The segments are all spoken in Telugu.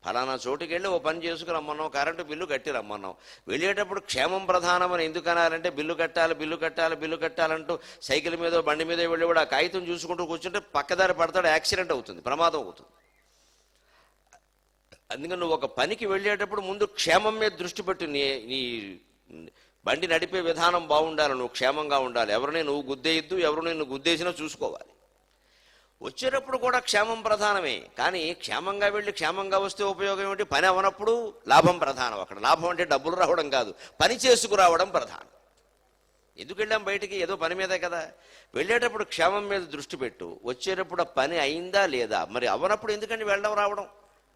ఫలానా చోటుకి వెళ్ళి ఓ పని చేసుకుని రమ్మన్నాం, కరెంటు బిల్లు కట్టి రమ్మన్నాం. వెళ్ళేటప్పుడు క్షేమం ప్రధానమని ఎందుకు అనాలంటే బిల్లు కట్టాలి బిల్లు కట్టాలి బిల్లు కట్టాలంటూ సైకిల్ మీదో బండి మీదో వెళ్ళి కూడా ఆ కాగితం చూసుకుంటూ కూర్చుంటే పక్కదారి పడతాడు, యాక్సిడెంట్ అవుతుంది, ప్రమాదం అవుతుంది. అందుకని నువ్వు ఒక పనికి వెళ్ళేటప్పుడు ముందు క్షేమం మీద దృష్టి పెట్టి నీ బండి నడిపే విధానం బాగుండాలి, నువ్వు క్షేమంగా ఉండాలి. ఎవరిని నువ్వు గుద్దేయద్దు, ఎవరు నిన్ను గుద్దేసినా చూసుకోవాలి. వచ్చేటప్పుడు కూడా క్షేమం ప్రధానమే, కానీ క్షేమంగా వెళ్ళి క్షేమంగా వస్తే ఉపయోగం ఏమిటి? పని అవనప్పుడు లాభం ప్రధానం. అక్కడ లాభం అంటే డబ్బులు రావడం కాదు, పని చేసుకురావడం ప్రధానం. ఎందుకు వెళ్ళాం బయటికి? ఏదో పని మీదే కదా. వెళ్ళేటప్పుడు క్షేమం మీద దృష్టి పెట్టు, వచ్చేటప్పుడు పని అయిందా లేదా. మరి అవనప్పుడు ఎందుకండి వెళ్ళడం రావడం?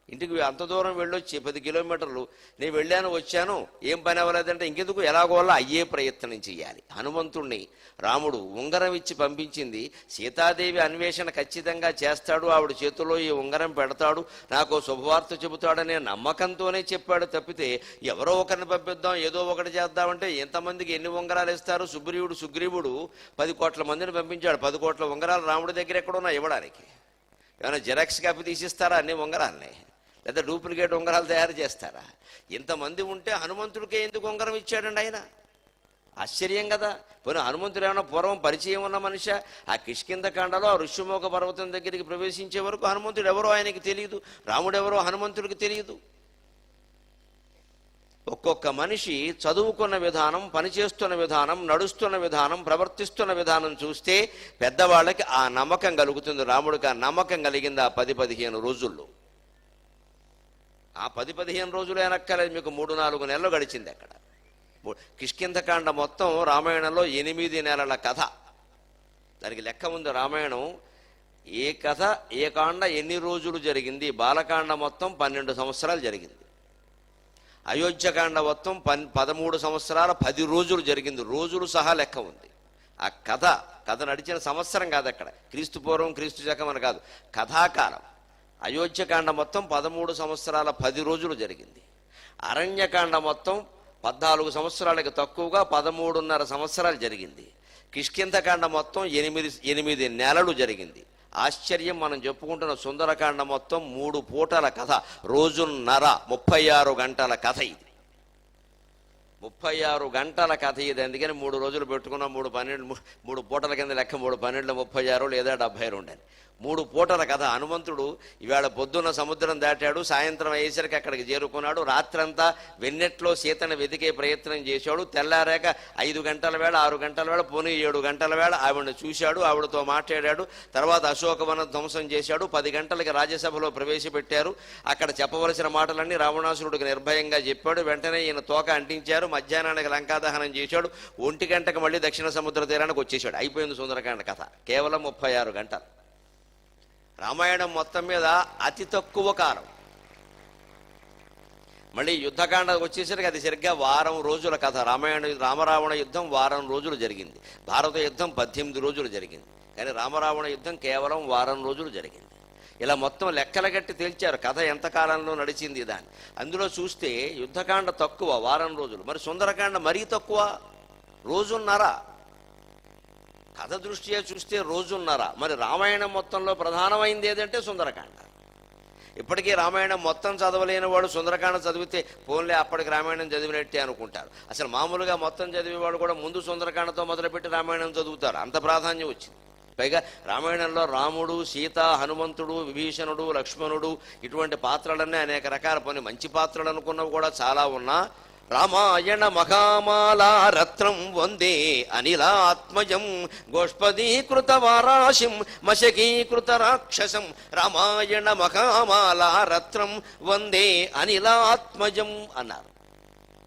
ఇంటికి అంత దూరం వెళ్ళొచ్చి 10 కిలోమీటర్లు నేను వెళ్ళాను వచ్చాను, ఏం పని అవ్వలేదంటే ఇంకెందుకు, ఎలాగోలా అయ్యే ప్రయత్నం చేయాలి. హనుమంతుణ్ణి రాముడు ఉంగరం ఇచ్చి పంపించింది సీతాదేవి అన్వేషణ ఖచ్చితంగా చేస్తాడు, ఆవిడ చేతిలో ఈ ఉంగరం పెడతాడు, నాకు శుభవార్త చెబుతాడనే నమ్మకంతోనే చెప్పాడు తప్పితే ఎవరో ఒకరిని పంపిద్దాం ఏదో ఒకటి చేద్దామంటే ఎంతమందికి ఎన్ని ఉంగరాలు ఇస్తారు? సుగ్రీవుడు 10 కోట్ల మందిని పంపించాడు, 10 కోట్ల ఉంగరాలు రాముడి దగ్గర ఎక్కడున్నా ఇవ్వడానికి. ఏమైనా జెరాక్స్ కాపీ తీసిస్తారా అన్ని ఉంగరాలని? లేదా డూప్లికేట్ ఉంగరాలు తయారు చేస్తారా? ఇంతమంది ఉంటే హనుమంతుడికే ఎందుకు ఉంగరం ఇచ్చాడండి ఆయన? ఆశ్చర్యం కదా. పోనీ హనుమంతుడు ఏమైనా పూర్వం పరిచయం ఉన్న మనిషి? ఆ కిష్కింధకాండలో ఆ ఋష్యమూక పర్వతం దగ్గరికి ప్రవేశించే వరకు హనుమంతుడు ఎవరో ఆయనకి తెలియదు, రాముడు ఎవరో హనుమంతుడికి తెలియదు. ఒక్కొక్క మనిషి చదువుకున్న విధానం, పనిచేస్తున్న విధానం, నడుస్తున్న విధానం, ప్రవర్తిస్తున్న విధానం చూస్తే పెద్దవాళ్ళకి ఆ నమ్మకం కలుగుతుంది. రాముడికి ఆ నమ్మకం కలిగింది ఆ 10-15 రోజుల్లో. ఆ 10-15 రోజులు వెనక్కలేదు, మీకు 3-4 నెలలు గడిచింది అక్కడ. కిష్కింధకాండ మొత్తం రామాయణంలో 8 నెలల కథ. దానికి లెక్క ఉంది. రామాయణం ఏ కథ ఏ కాండ ఎన్ని రోజులు జరిగింది. బాలకాండ మొత్తం 12 సంవత్సరాలు జరిగింది. అయోధ్యకాండ మొత్తం 13 సంవత్సరాల 10 రోజులు జరిగింది. రోజులు సహా లెక్క ఉంది. ఆ కథ నడిచిన సంవత్సరం కాదు అక్కడ, క్రీస్తు పూర్వం క్రీస్తు శకం అని కాదు, కథాకాలం. అయోధ్యకాండ మొత్తం 13 సంవత్సరాల 10 రోజులు జరిగింది. అరణ్యకాండ మొత్తం 14 సంవత్సరాలకు తక్కువగా 13.5 సంవత్సరాలు జరిగింది. కిష్కింధకాండ మొత్తం 8 నెలలు జరిగింది. ఆశ్చర్యం, మనం చెప్పుకుంటున్న సుందరకాండ మొత్తం 3 పూటల కథ, రోజున్నర, 36 గంటల కథ ఇది. 36 గంటల కథ ఇది. అందుకని 3 రోజులు పెట్టుకున్నాం, 3 పూటల కింద లెక్క, 3 12 36 లేదా 72 అని. 3 పూటల కథ. హనుమంతుడు ఇవాళ పొద్దున్న సముద్రం దాటాడు, సాయంత్రం అయ్యేసరికి అక్కడికి చేరుకున్నాడు. రాత్రంతా వెన్నెట్లో సీతను వెతికే ప్రయత్నం చేశాడు. తెల్లారాక 5 గంటల వేళ 6 గంటల వేళ పోనీ 7 గంటల వేళ ఆవిడని చూశాడు, ఆవిడతో మాట్లాడాడు. తర్వాత అశోకవనం ధ్వంసం చేశాడు. 10 గంటలకి రాజ్యసభలో ప్రవేశపెట్టారు. అక్కడ చెప్పవలసిన మాటలన్నీ రావణాసురుడికి నిర్భయంగా చెప్పాడు. వెంటనే ఈయన తోక అంటించారు. మధ్యాహ్నానికి లంకాదహనం చేశాడు. 1 గంటకు మళ్ళీ దక్షిణ సముద్ర తీరానికి వచ్చేసాడు. అయిపోయింది సుందరకాండ కథ. కేవలం 36 గంటలు. రామాయణం మొత్తం మీద అతి తక్కువ కాలం. మళ్ళీ యుద్ధకాండ వచ్చేసరికి అది సరిగ్గా వారం రోజుల కథ. రామరావణ యుద్ధం వారం రోజులు జరిగింది. భారత యుద్ధం 18 రోజులు జరిగింది. కానీ రామరావణ యుద్ధం కేవలం వారం రోజులు జరిగింది. ఇలా మొత్తం లెక్కల గట్టి తేల్చారు కథ ఎంత కాలంలో నడిచింది దాన్ని. అందులో చూస్తే యుద్ధకాండ తక్కువ, వారం రోజులు. మరి సుందరకాండ మరీ తక్కువ, రోజున్నర. కథ దృష్ట్యా చూస్తే రోజున్నర. మరి రామాయణం మొత్తంలో ప్రధానమైంది ఏదంటే సుందరకాండ. ఇప్పటికీ రామాయణం మొత్తం చదవలేని వాడు సుందరకాండ చదివితే పోన్లే అప్పటికి రామాయణం చదివినట్టే అనుకుంటారు. అసలు మామూలుగా మొత్తం చదివేవాడు కూడా ముందు సుందరకాండతో మొదలుపెట్టి రామాయణం చదువుతారు. అంత ప్రాధాన్యం వచ్చింది. పైగా రామాయణంలో రాముడు, సీత, హనుమంతుడు, విభీషణుడు, లక్ష్మణుడు ఇటువంటి పాత్రలన్నీ అనేక రకాల మంచి పాత్రలు అనుకున్నవి కూడా చాలా ఉన్నా రామాయణ మహామాలా రత్నం వందే అనిలాత్మజం గోష్పదీకృత వారాశిం మశకీకృత రాక్షసం రామాయణ మహామాలా రత్నం వందే అనిలాత్మజం అన్నారు.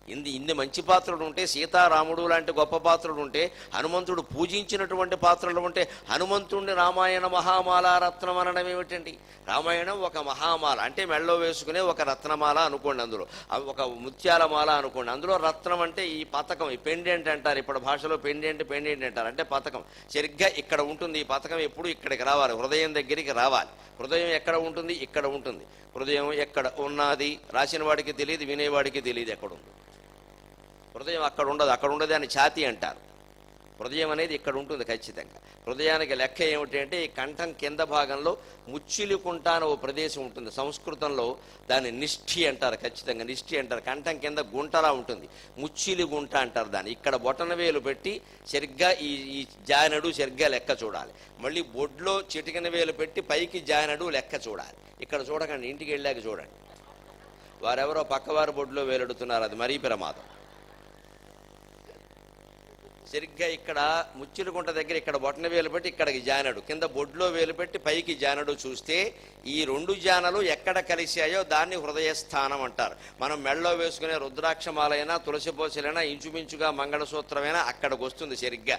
ఇన్ని మంచి పాత్రలు ఉంటే, సీతారాముడు లాంటి గొప్ప పాత్రలు ఉంటే, హనుమంతుడు పూజించినటువంటి పాత్రలు ఉంటే, హనుమంతుడిని రామాయణ మహామాల రత్నం అనడం ఏమిటండి? రామాయణం ఒక మహామాల అంటే మెళ్ళో వేసుకునే ఒక రత్నమాల అనుకోండి, అందులో ఒక ముత్యాల మాల అనుకోండి. అందులో రత్నం అంటే ఈ పతకం, ఈ పెండెంట్ అంటారు. ఇప్పుడు భాషలో పెండెంట్ అంటారు. అంటే పతకం సరిగ్గా ఇక్కడ ఉంటుంది. ఈ పతకం ఎప్పుడు ఇక్కడికి రావాలి, హృదయం దగ్గరికి రావాలి. హృదయం ఎక్కడ ఉంటుంది? ఇక్కడ ఉంటుంది. హృదయం ఎక్కడ ఉన్నది రాసిన వాడికి తెలియదు, వినేవాడికి తెలియదు ఎక్కడ ఉంది. హృదయం అక్కడ ఉండదు. అక్కడ ఉండదు అని ఛాతీ అంటారు. హృదయం అనేది ఇక్కడ ఉంటుంది ఖచ్చితంగా. హృదయానికి లెక్క ఏమిటి అంటే ఈ కంఠం కింద భాగంలో ముచ్చిలికుంట అని ఓ ప్రదేశం ఉంటుంది. సంస్కృతంలో దాన్ని నిష్ఠి అంటారు, ఖచ్చితంగా నిష్ఠి అంటారు. కంఠం కింద గుంటలా ఉంటుంది, ముచ్చిలి గుంట అంటారు దాన్ని. ఇక్కడ బొటన వేలు పెట్టి సరిగ్గా ఈ జానడు సరిగ్గా లెక్క చూడాలి. మళ్ళీ బొడ్లో చిటికిన వేలు పెట్టి పైకి జానడు లెక్క చూడాలి. ఇక్కడ చూడకండి, ఇంటికి వెళ్ళాక చూడండి. వారెవరో పక్కవారు బొడ్లో వేలెడుతున్నారు, అది మరీ ప్రమాదం. సరిగ్గా ఇక్కడ ముచ్చిలిగుంట దగ్గర ఇక్కడ బొటన వేలు పెట్టి ఇక్కడికి జానడు, కింద బొడ్లో వేలు పెట్టి పైకి జానడు చూస్తే ఈ రెండు జానలు ఎక్కడ కలిశాయో దాన్ని హృదయస్థానం అంటారు. మనం మెళ్ళలో వేసుకునే రుద్రాక్షమాలైనా తులసిపోసలైనా ఇంచుమించుగా మంగళసూత్రమైనా అక్కడికి వస్తుంది సరిగ్గా.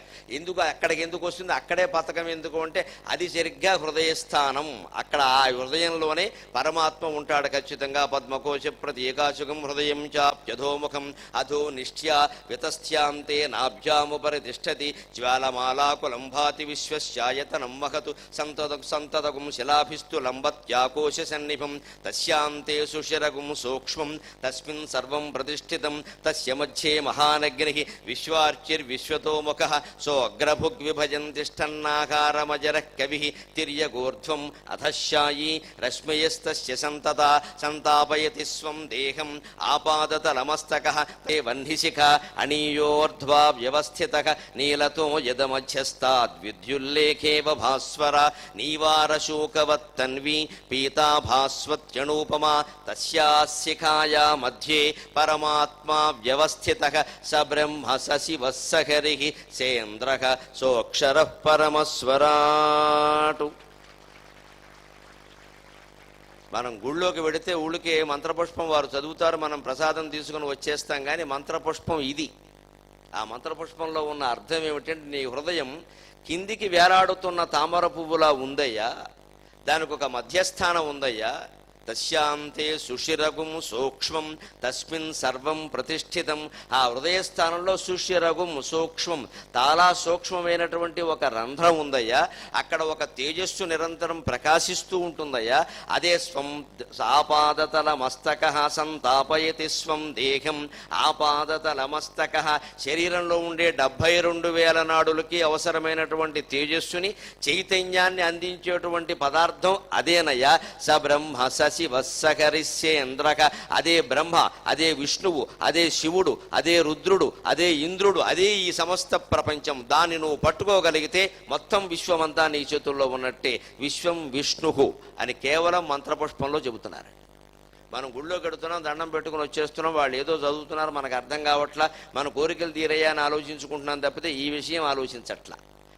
అక్కడికి ఎందుకు వస్తుంది, అక్కడే పతకం ఎందుకు అంటే అది సరిగ్గా హృదయస్థానం. అక్కడ ఆ హృదయంలోనే పరమాత్మ ఉంటాడు ఖచ్చితంగా. పద్మకోశ ప్రతి ఏకాశుకం హృదయం చాప్యధోముఖం అధో నిష్ఠ్యా వితస్థ్యాంతే నాభ్యాము పరితిష్టతి జ్వాలమాలాకులం భాతి విశ్వస్యాయతనం మహతు సంతతగుం శిలాభిస్తు లంబత్యాకోశ సన్నిభం తస్యాంతే సుశిరగుం సూక్ష్మం తస్మిన్ సర్వం ప్రతిష్ఠితం తస్య మధ్యే మహానగ్ని విశ్వార్చిర్విశ్వతోముఖః సోగ్రభుగ్విభజన్ తిష్టన్నాకారమజరః కవిః తిర్యగోర్ధ్వం అధశాయీ రశ్మయస్తస్య సంతత సంతాపయతి స్వం దేహం ఆపాదతలమస్తకః తే వహ్నిశిఖ అనీయోర్ధ్వా వ్యవస్థిత నీలతో యదమధ్యస్తాద్విద్యుల్లేఖేవ భాస్వర నీవారశోకవత్తన్వి పీతాభాస్వత్యనూపమా తస్యాశిఖాయా మధ్యే పరమాత్మా వ్యవస్థితః స బ్రహ్మ స శివః స హరిః సేంద్రః సోక్షరః పరమస్వరాటు. మనం గుళ్ళోకి వెడితే ఊళ్ళకే మంత్రపుష్పం వారు చదువుతారు, మనం ప్రసాదం తీసుకుని వచ్చేస్తాం. కానీ మంత్రపుష్పం ఇది. ఆ మంత్రపుష్పంలో ఉన్న అర్థం ఏమిటంటే నీ హృదయం కిందికి వేలాడుతున్న తామర పువ్వులా ఉందయ్యా, దానికి ఒక మధ్యస్థానం ఉందయ్యా. తస్యాంతే సుషిరగుం సూక్ష్మం తస్మిన్ సర్వం ప్రతిష్ఠితం. ఆ హృదయస్థానంలో సుషిరగుం సూక్ష్మం, చాలా సూక్ష్మమైనటువంటి ఒక రంధ్రం ఉందయ్యా. అక్కడ ఒక తేజస్సు నిరంతరం ప్రకాశిస్తూ ఉంటుందయ్యా. అదే స్వం ఆపాదతల మస్తక సంతాపయతి స్వం దేహం ఆపాదతల మస్తక. శరీరంలో ఉండే 72,000 నాడులకి అవసరమైనటువంటి తేజస్సుని చైతన్యాన్ని అందించేటువంటి పదార్థం అదేనయ్యా. స బ్రహ్మ స శివః స హరిః సేంద్రః. అదే బ్రహ్మ, అదే విష్ణువు, అదే శివుడు, అదే రుద్రుడు, అదే ఇంద్రుడు, అదే ఈ సమస్త ప్రపంచం. దాన్ని నువ్వు పట్టుకోగలిగితే మొత్తం విశ్వమంతా నీ చేతుల్లో ఉన్నట్టే. విశ్వం విష్ణువు అని కేవలం మంత్రపుష్పంలో చెబుతున్నారు. మనం గుళ్ళో కడుతున్నాం, దండం పెట్టుకుని వచ్చేస్తున్నాం, వాళ్ళు ఏదో చదువుతున్నారు, మనకు అర్థం కావట్లా, మన కోరికలు తీరయ్యా అని ఆలోచించుకుంటున్నాం తప్పితే ఈ విషయం ఆలోచించట్లా.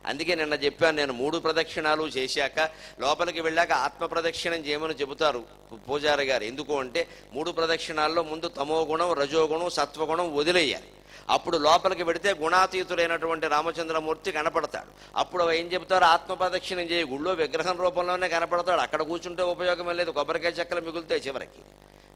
అందుకే నిన్న చెప్పాను నేను, 3 ప్రదక్షిణాలు చేశాక లోపలికి వెళ్ళాక ఆత్మ ప్రదక్షిణం చేయమని చెబుతారు పూజారి గారు. ఎందుకు అంటే 3 ప్రదక్షిణాల్లో ముందు తమోగుణం, రజోగుణం, సత్వగుణం వదిలేయాలి. అప్పుడు లోపలికి పెడితే గుణాతీతుడైనటువంటి రామచంద్రమూర్తి కనపడతాడు. అప్పుడు ఏం చెబుతారు, ఆత్మ ప్రదక్షిణం చేయ. గుళ్ళో విగ్రహం రూపంలోనే కనపడతాడు, అక్కడ కూర్చుంటే ఉపయోగమే లేదు, కొబ్బరికాయ చెక్కలు మిగులుతాయి చివరికి.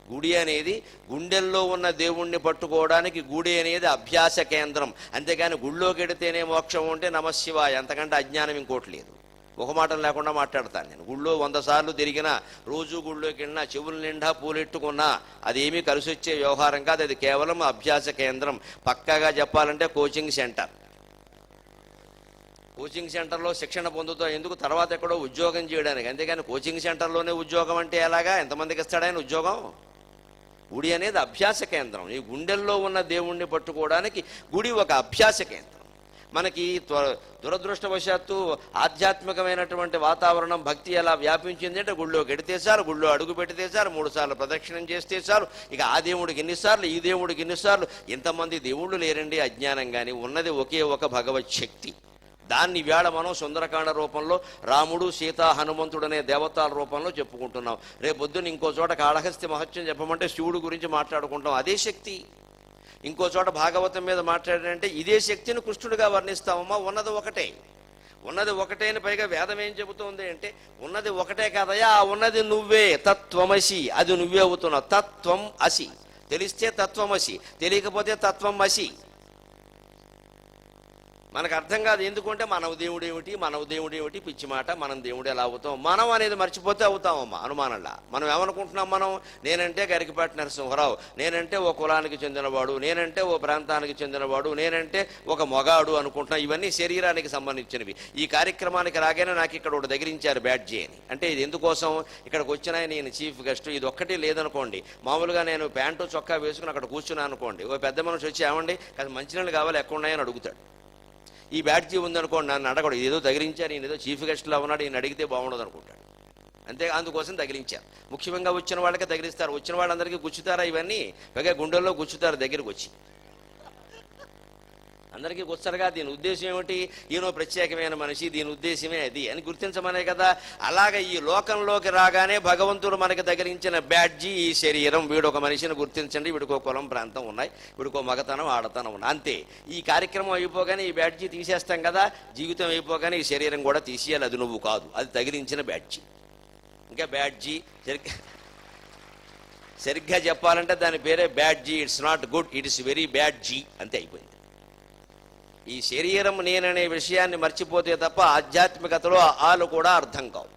గుడి అనేది గుండెల్లో ఉన్న దేవుణ్ణి పట్టుకోవడానికి గుడి అనేది అభ్యాస కేంద్రం. అంతేగాని గుళ్ళోకి ఎడితేనే మోక్షం ఉంటే నమశివాయ, అంతకంటే అజ్ఞానం ఇంకోటి లేదు. ముఖమాటం లేకుండా మాట్లాడతాను నేను. గుళ్ళో 100 సార్లు తిరిగినా, రోజు గుళ్ళోకి వెళ్ళినా, చెవుల నిండా పూలెట్టుకున్నా అదేమీ కలిసి వచ్చే వ్యవహారం కాదు. అది కేవలం అభ్యాస కేంద్రం. పక్కాగా చెప్పాలంటే కోచింగ్ సెంటర్. కోచింగ్ సెంటర్లో శిక్షణ పొందుతాం ఎందుకు, తర్వాత ఎక్కడో ఉద్యోగం చేయడానికి. అంతేగాని కోచింగ్ సెంటర్లోనే ఉద్యోగం అంటే ఎలాగా, ఎంతమందికి ఇస్తాడని ఉద్యోగం? గుడి అనేది అభ్యాస కేంద్రం. ఈ గుండెల్లో ఉన్న దేవుణ్ణి పట్టుకోవడానికి గుడి ఒక అభ్యాస కేంద్రం. మనకి దురదృష్టవశాత్తు ఆధ్యాత్మికమైనటువంటి వాతావరణం, భక్తి ఎలా వ్యాపించింది అంటే గుళ్ళోకి ఎడితే చాలు, గుళ్ళో అడుగు పెడితే చాలు, 3 సార్లు ప్రదక్షిణం చేస్తే చాలు, ఇక ఆ దేవుడికి ఎన్నిసార్లు, ఈ దేవుడికి ఎన్నిసార్లు. ఇంతమంది దేవుళ్ళు లేరండి అజ్ఞానం. కానీ ఉన్నది ఒకే ఒక భగవత్ శక్తి. దాన్ని వేళ మనం సుందరకాండ రూపంలో రాముడు, సీత, హనుమంతుడు అనే దేవతల రూపంలో చెప్పుకుంటున్నాం. రేపొద్దున ఇంకో చోట కాళహస్తి మహత్యం చెప్పమంటే శివుడు గురించి మాట్లాడుకుంటాం, అదే శక్తి. ఇంకో చోట భాగవతం మీద మాట్లాడారంటే ఇదే శక్తిని కృష్ణుడిగా వర్ణిస్తామమ్మా. ఉన్నది ఒకటే, ఉన్నది ఒకటే అని పైగా వేదం ఏం చెబుతోంది అంటే ఉన్నది ఒకటే కాదయా, ఆ ఉన్నది నువ్వే, తత్వమసి. అది నువ్వే అవుతున్నావు, తత్వం అసి. తెలిస్తే తత్వమసి, తెలియకపోతే తత్వం అసి. మనకు అర్థం కాదు. ఎందుకంటే మనవ దేవుడు ఏమిటి పిచ్చి మాట. మనం దేవుడు ఎలా అవుతాం? మనం అనేది మర్చిపోతే అవుతామమ్మా అనుమానంలా. మనం ఏమనుకుంటున్నాం? మనం నేనంటే గరికపాటి నరసింహరావు, నేనంటే ఓ కులానికి చెందినవాడు, నేనంటే ఓ ప్రాంతానికి చెందినవాడు, నేనంటే ఒక మొగాడు అనుకుంటున్నాం. ఇవన్నీ శరీరానికి సంబంధించినవి. ఈ కార్యక్రమానికి రాగానే నాకు ఇక్కడ ఒకటి దగ్గరించారు బ్యాడ్జీ అని. అంటే ఇది ఎందుకోసం? ఇక్కడికి వచ్చిన నేను చీఫ్ గెస్ట్, ఇది ఒక్కటి లేదనుకోండి, మామూలుగా నేను ప్యాంటు చొక్కా వేసుకుని అక్కడ కూర్చున్నాను అనుకోండి, ఓ పెద్ద మనిషి వచ్చి ఏమండి కాదు మంచినీళ్ళు కావాలి ఎక్కడ ఉన్నాయని అడుగుతాడు. ఈ బ్యాడ్జీ ఉందనుకోండి, నన్ను అడగడు, ఏదో తగిలించారు, ఈయన ఏదో చీఫ్ గెస్ట్లో ఉన్నాడు, ఈయన అడిగితే బాగుండదు అనుకుంటాడు. అంతే, అందుకోసం తగిలించారు. ముఖ్యంగా వచ్చిన వాళ్ళకే తగిలిస్తారు. వచ్చిన వాళ్ళందరికీ గుచ్చుతారా ఇవన్నీ? పైగా గుండెల్లో గుచ్చుతారు దగ్గరికి వచ్చి. అందరికీ గుచ్చరుగా. దీని ఉద్దేశం ఏమిటి? ఈయన ప్రత్యేకమైన మనిషి, దీని ఉద్దేశమే అది అని గుర్తించమనే కదా. అలాగే ఈ లోకంలోకి రాగానే భగవంతుడు మనకి తగిలించిన బ్యాడ్జీ ఈ శరీరం. వీడు ఒక మనిషిని గుర్తించండి, వీడికో కులం ప్రాంతం ఉన్నాయి, వీడికో మగతనం ఆడతనం ఉన్నాయి, అంతే. ఈ కార్యక్రమం అయిపోగానే ఈ బ్యాడ్జీ తీసేస్తాం కదా. జీవితం అయిపోగానే ఈ శరీరం కూడా తీసేయాలి. అది నువ్వు కాదు, అది తగిలించిన బ్యాడ్జీ. ఇంకా బ్యాడ్జీ సరిగ్గా చెప్పాలంటే దాని పేరే బ్యాడ్జీ. It's not good, it is very బ్యాడ్జీ, అంతే అయిపోయింది. ఈ శరీరం నేననే విషయాన్ని మర్చిపోతే తప్ప ఆధ్యాత్మికతలో ఆలు కూడా అర్థం కావు.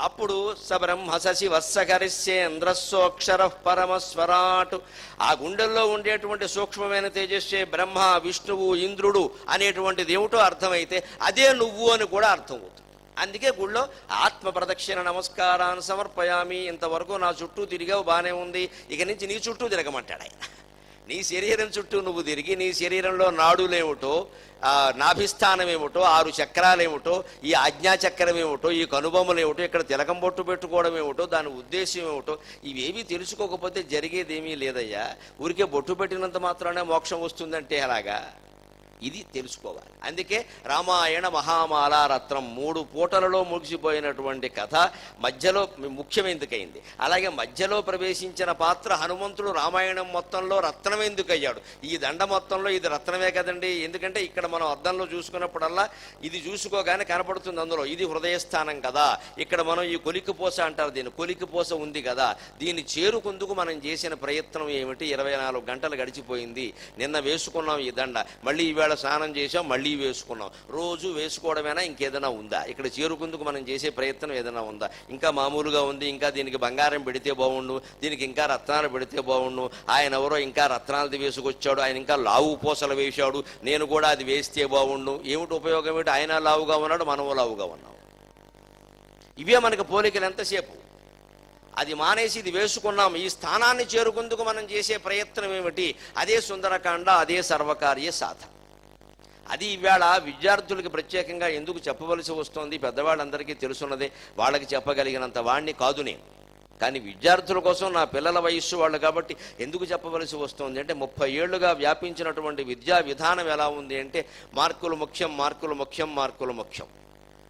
అప్పుడు సబ్రహ్మ శశి వత్సకరిస్యేంద్రస్సోక్షర పరమస్వరాట్. ఆ గుండెల్లో ఉండేటువంటి సూక్ష్మమైన తేజస్సే బ్రహ్మ, విష్ణువు, ఇంద్రుడు అనేటువంటిది ఏమిటో అర్థమైతే అదే నువ్వు అని కూడా అర్థం అవుతుంది. అందుకే గుళ్ళో ఆత్మ ప్రదక్షిణ నమస్కారాన్ని సమర్పయామి. ఇంతవరకు నా చుట్టూ తిరిగావు, బాగానే ఉంది, ఇక నుంచి నీ చుట్టూ తిరగమంటాడు ఆయన. నీ శరీరం చుట్టూ నువ్వు తిరిగి నీ శరీరంలో నాడులేమిటో, నాభిస్థానం ఏమిటో, 6 చక్రాలు ఏమిటో, ఈ ఆజ్ఞాచక్రం ఏమిటో, ఈ కనుబొమ్మలు ఏమిటో, ఇక్కడ తిలకం బొట్టు పెట్టుకోవడం ఏమిటో, దాని ఉద్దేశం ఏమిటో, ఇవేవి తెలుసుకోకపోతే జరిగేదేమీ లేదయ్యా. ఊరికే బొట్టు పెట్టినంత మాత్రానే మోక్షం వస్తుందంటే అలాగా? ఇది తెలుసుకోవాలి. అందుకే రామాయణ మహామాల రత్నం 3 పూటలలో ముగిసిపోయినటువంటి కథ మధ్యలో ముఖ్యం ఎందుకయింది? అలాగే మధ్యలో ప్రవేశించిన పాత్ర హనుమంతుడు రామాయణం మొత్తంలో రత్నం ఎందుకయ్యాడు? ఈ దండ మొత్తంలో ఇది రత్నమే కదండి. ఎందుకంటే ఇక్కడ మనం అద్దంలో చూసుకున్నప్పుడల్లా ఇది చూసుకోగానే కనపడుతుంది, అందులో ఇది హృదయస్థానం కదా. ఇక్కడ మనం ఈ కొలికిపోస అంటారు, దీన్ని కొలికిపోస ఉంది కదా, దీన్ని చేరుకుందుకు మనం చేసిన ప్రయత్నం ఏమిటి? 24 గంటలు గడిచిపోయింది. నిన్న వేసుకున్నాం ఈ దండ, మళ్ళీ ఈవేళ స్నానం చేసాం, మళ్ళీ వేసుకున్నాం. రోజు వేసుకోవడమేనా, ఇంకేదైనా ఉందా? ఇక్కడ చేరుకుందుకు మనం చేసే ప్రయత్నం ఏదైనా ఉందా? ఇంకా మామూలుగా ఉంది, ఇంకా దీనికి బంగారం పెడితే బాగుండు, దీనికి ఇంకా రత్నాలు పెడితే బాగుండు, ఆయన ఎవరో ఇంకా రత్నాలది వేసుకొచ్చాడు, ఆయన ఇంకా లావు పూసలు వేశాడు, నేను కూడా అది వేస్తే బాగుండు. ఏమిటి ఉపయోగం? ఏమిటి? ఆయన లావుగా ఉన్నాడు, మనము లావుగా ఉన్నాం. ఇవే మనకు పోలికలు ఎంతసేపు. అది మానేసి ఇది వేసుకున్నాం. ఈ స్థానాన్ని చేరుకుందుకు మనం చేసే ప్రయత్నం ఏమిటి? అదే సుందరకాండ, అదే సర్వకార్య సాధన. అది ఈవేళ విద్యార్థులకి ప్రత్యేకంగా ఎందుకు చెప్పవలసి వస్తుంది? పెద్దవాళ్ళందరికీ తెలుసున్నదే, వాళ్ళకి చెప్పగలిగినంత వాడిని కాదు నేను. కానీ విద్యార్థుల కోసం, నా పిల్లల వయస్సు వాళ్ళు కాబట్టి ఎందుకు చెప్పవలసి వస్తుంది అంటే, 30 ఏళ్లుగా వ్యాపించినటువంటి విద్యా విధానం ఎలా ఉంది అంటే, మార్కులు ముఖ్యం, మార్కులు ముఖ్యం, మార్కులు ముఖ్యం.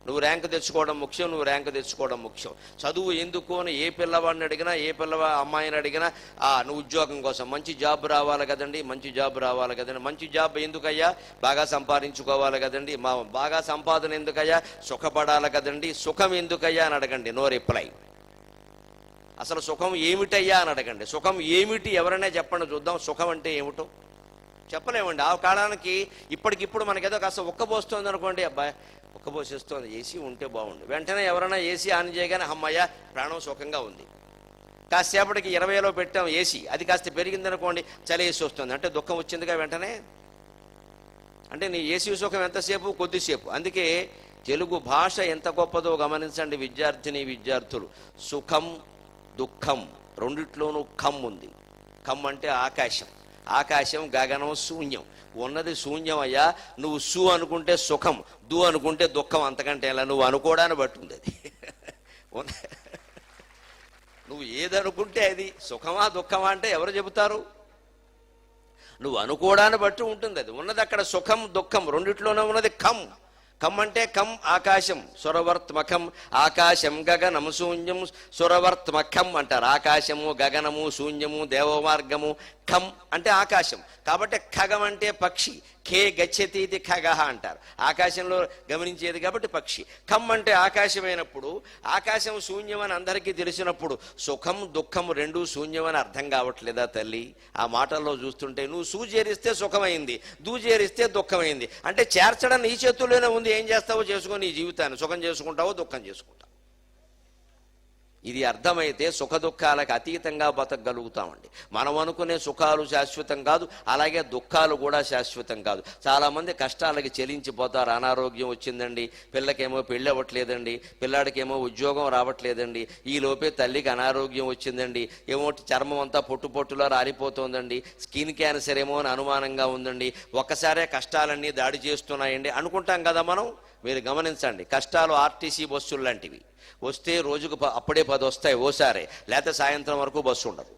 నువ్వు ర్యాంకు తెచ్చుకోవడం ముఖ్యం, నువ్వు ర్యాంకు తెచ్చుకోవడం ముఖ్యం. చదువు ఎందుకు అని ఏ పిల్లవాడిని అడిగినా, ఏ అమ్మాయిని అడిగినా, నువ్వు ఉద్యోగం కోసం, మంచి జాబ్ రావాలి కదండి, మంచి జాబ్ రావాలి కదండి. మంచి జాబ్ ఎందుకయ్యా? బాగా సంపాదించుకోవాలి కదండి. బాగా సంపాదన ఎందుకయ్యా? సుఖపడాలి కదండి. సుఖం ఎందుకయ్యా అని అడగండి, నో రిప్లై. అసలు సుఖం ఏమిటయ్యా అని అడగండి. సుఖం ఏమిటి ఎవరైనా చెప్పండి చూద్దాం. సుఖం అంటే ఏమిటో చెప్పలేమండి. ఆ కాలానికి ఇప్పటికిప్పుడు మనకేదో కాస్త ఉక్కబోస్తుంది అనుకోండి, అబ్బాయి ఉక్కబోసేస్తోంది, ఏసీ ఉంటే బాగుండు. వెంటనే ఎవరైనా ఏసీ ఆన్ చేయగానే అమ్మయ్య ప్రాణం సుఖంగా ఉంది. కాసేపటికి 20లో పెట్టాం ఏసీ, అది కాస్త పెరిగిందనుకోండి, చలి వేసి వస్తుంది అంటే దుఃఖం వచ్చిందిగా వెంటనే. అంటే నీ ఏసీ సుఖం ఎంతసేపు? కొద్దిసేపు. అందుకే తెలుగు భాష ఎంత గొప్పదో గమనించండి విద్యార్థులు. సుఖం, దుఃఖం రెండిట్లోనూ ఖం ఉంది. ఖం అంటే ఆకాశం, ఆకాశం, గగనం, శూన్యం. ఉన్నది శూన్యం అయ్యా. నువ్వు సు అనుకుంటే సుఖం, దు అనుకుంటే దుఃఖం. అంతకంటే ఎలా? నువ్వు అనుకోవడాన్ని బట్టి ఉంది అది. నువ్వు ఏదనుకుంటే అది సుఖమా దుఃఖమా అంటే ఎవరు చెబుతారు? నువ్వు అనుకోవడాన్ని బట్టి ఉంటుంది అది. ఉన్నది అక్కడ సుఖం, దుఃఖం రెండిట్లోనే ఉన్నది ఖం. ఖం అంటే ఖం ఆకాశం, సురవర్త్మఖం. ఆకాశం, గగనం, శూన్యం, సురవర్త్మఖం అంటారు. ఆకాశము, గగనము, శూన్యము, దేవమార్గము, ఖం అంటే ఆకాశం, కాబట్టి ఖగం అంటే పక్షి, ఖే గచ్చతి ఇది ఖగహ అంటారు, ఆకాశంలో గమనించేది కాబట్టి పక్షి. ఖం అంటే ఆకాశమైనప్పుడు, ఆకాశం శూన్యమని అందరికీ తెలిసినప్పుడు సుఖం దుఃఖం రెండూ శూన్యమని అర్థం కావట్లేదా తల్లి? ఆ మాటల్లో చూస్తుంటే నువ్వు సూచేరిస్తే సుఖమైంది, దూచేరిస్తే దుఃఖమైంది, అంటే చేర్చడం నీ చేతుల్లోనే ఉంది. ఏం చేస్తావో చేసుకో, నీ జీవితాన్ని సుఖం చేసుకుంటావో దుఃఖం చేసుకుంటావు. ఇది అర్థమైతే సుఖ దుఃఖాలకు అతీతంగా బతకగలుగుతామండి. మనం అనుకునే సుఖాలు శాశ్వతం కాదు, అలాగే దుఃఖాలు కూడా శాశ్వతం కాదు. చాలామంది కష్టాలకి చెలించిపోతారు. అనారోగ్యం వచ్చిందండి, పిల్లకేమో పెళ్ళి అవ్వట్లేదండి, పిల్లాడికేమో ఉద్యోగం రావట్లేదండి, ఈ లోపే తల్లికి అనారోగ్యం వచ్చిందండి, ఏమో చర్మం అంతా పొట్టు పొట్టులా రాలిపోతుందండి, స్కిన్ క్యాన్సర్ ఏమో అని అనుమానంగా ఉందండి, ఒక్కసారే కష్టాలన్నీ దాడి చేస్తున్నాయండి అనుకుంటాం కదా మనం. మీరు గమనించండి, కష్టాలు ఆర్టీసీ బస్సులు లాంటివి. వస్తే రోజుకు అప్పుడే 10 వస్తాయి ఓసారే, లేకపోతే సాయంత్రం వరకు బస్సు ఉండదు.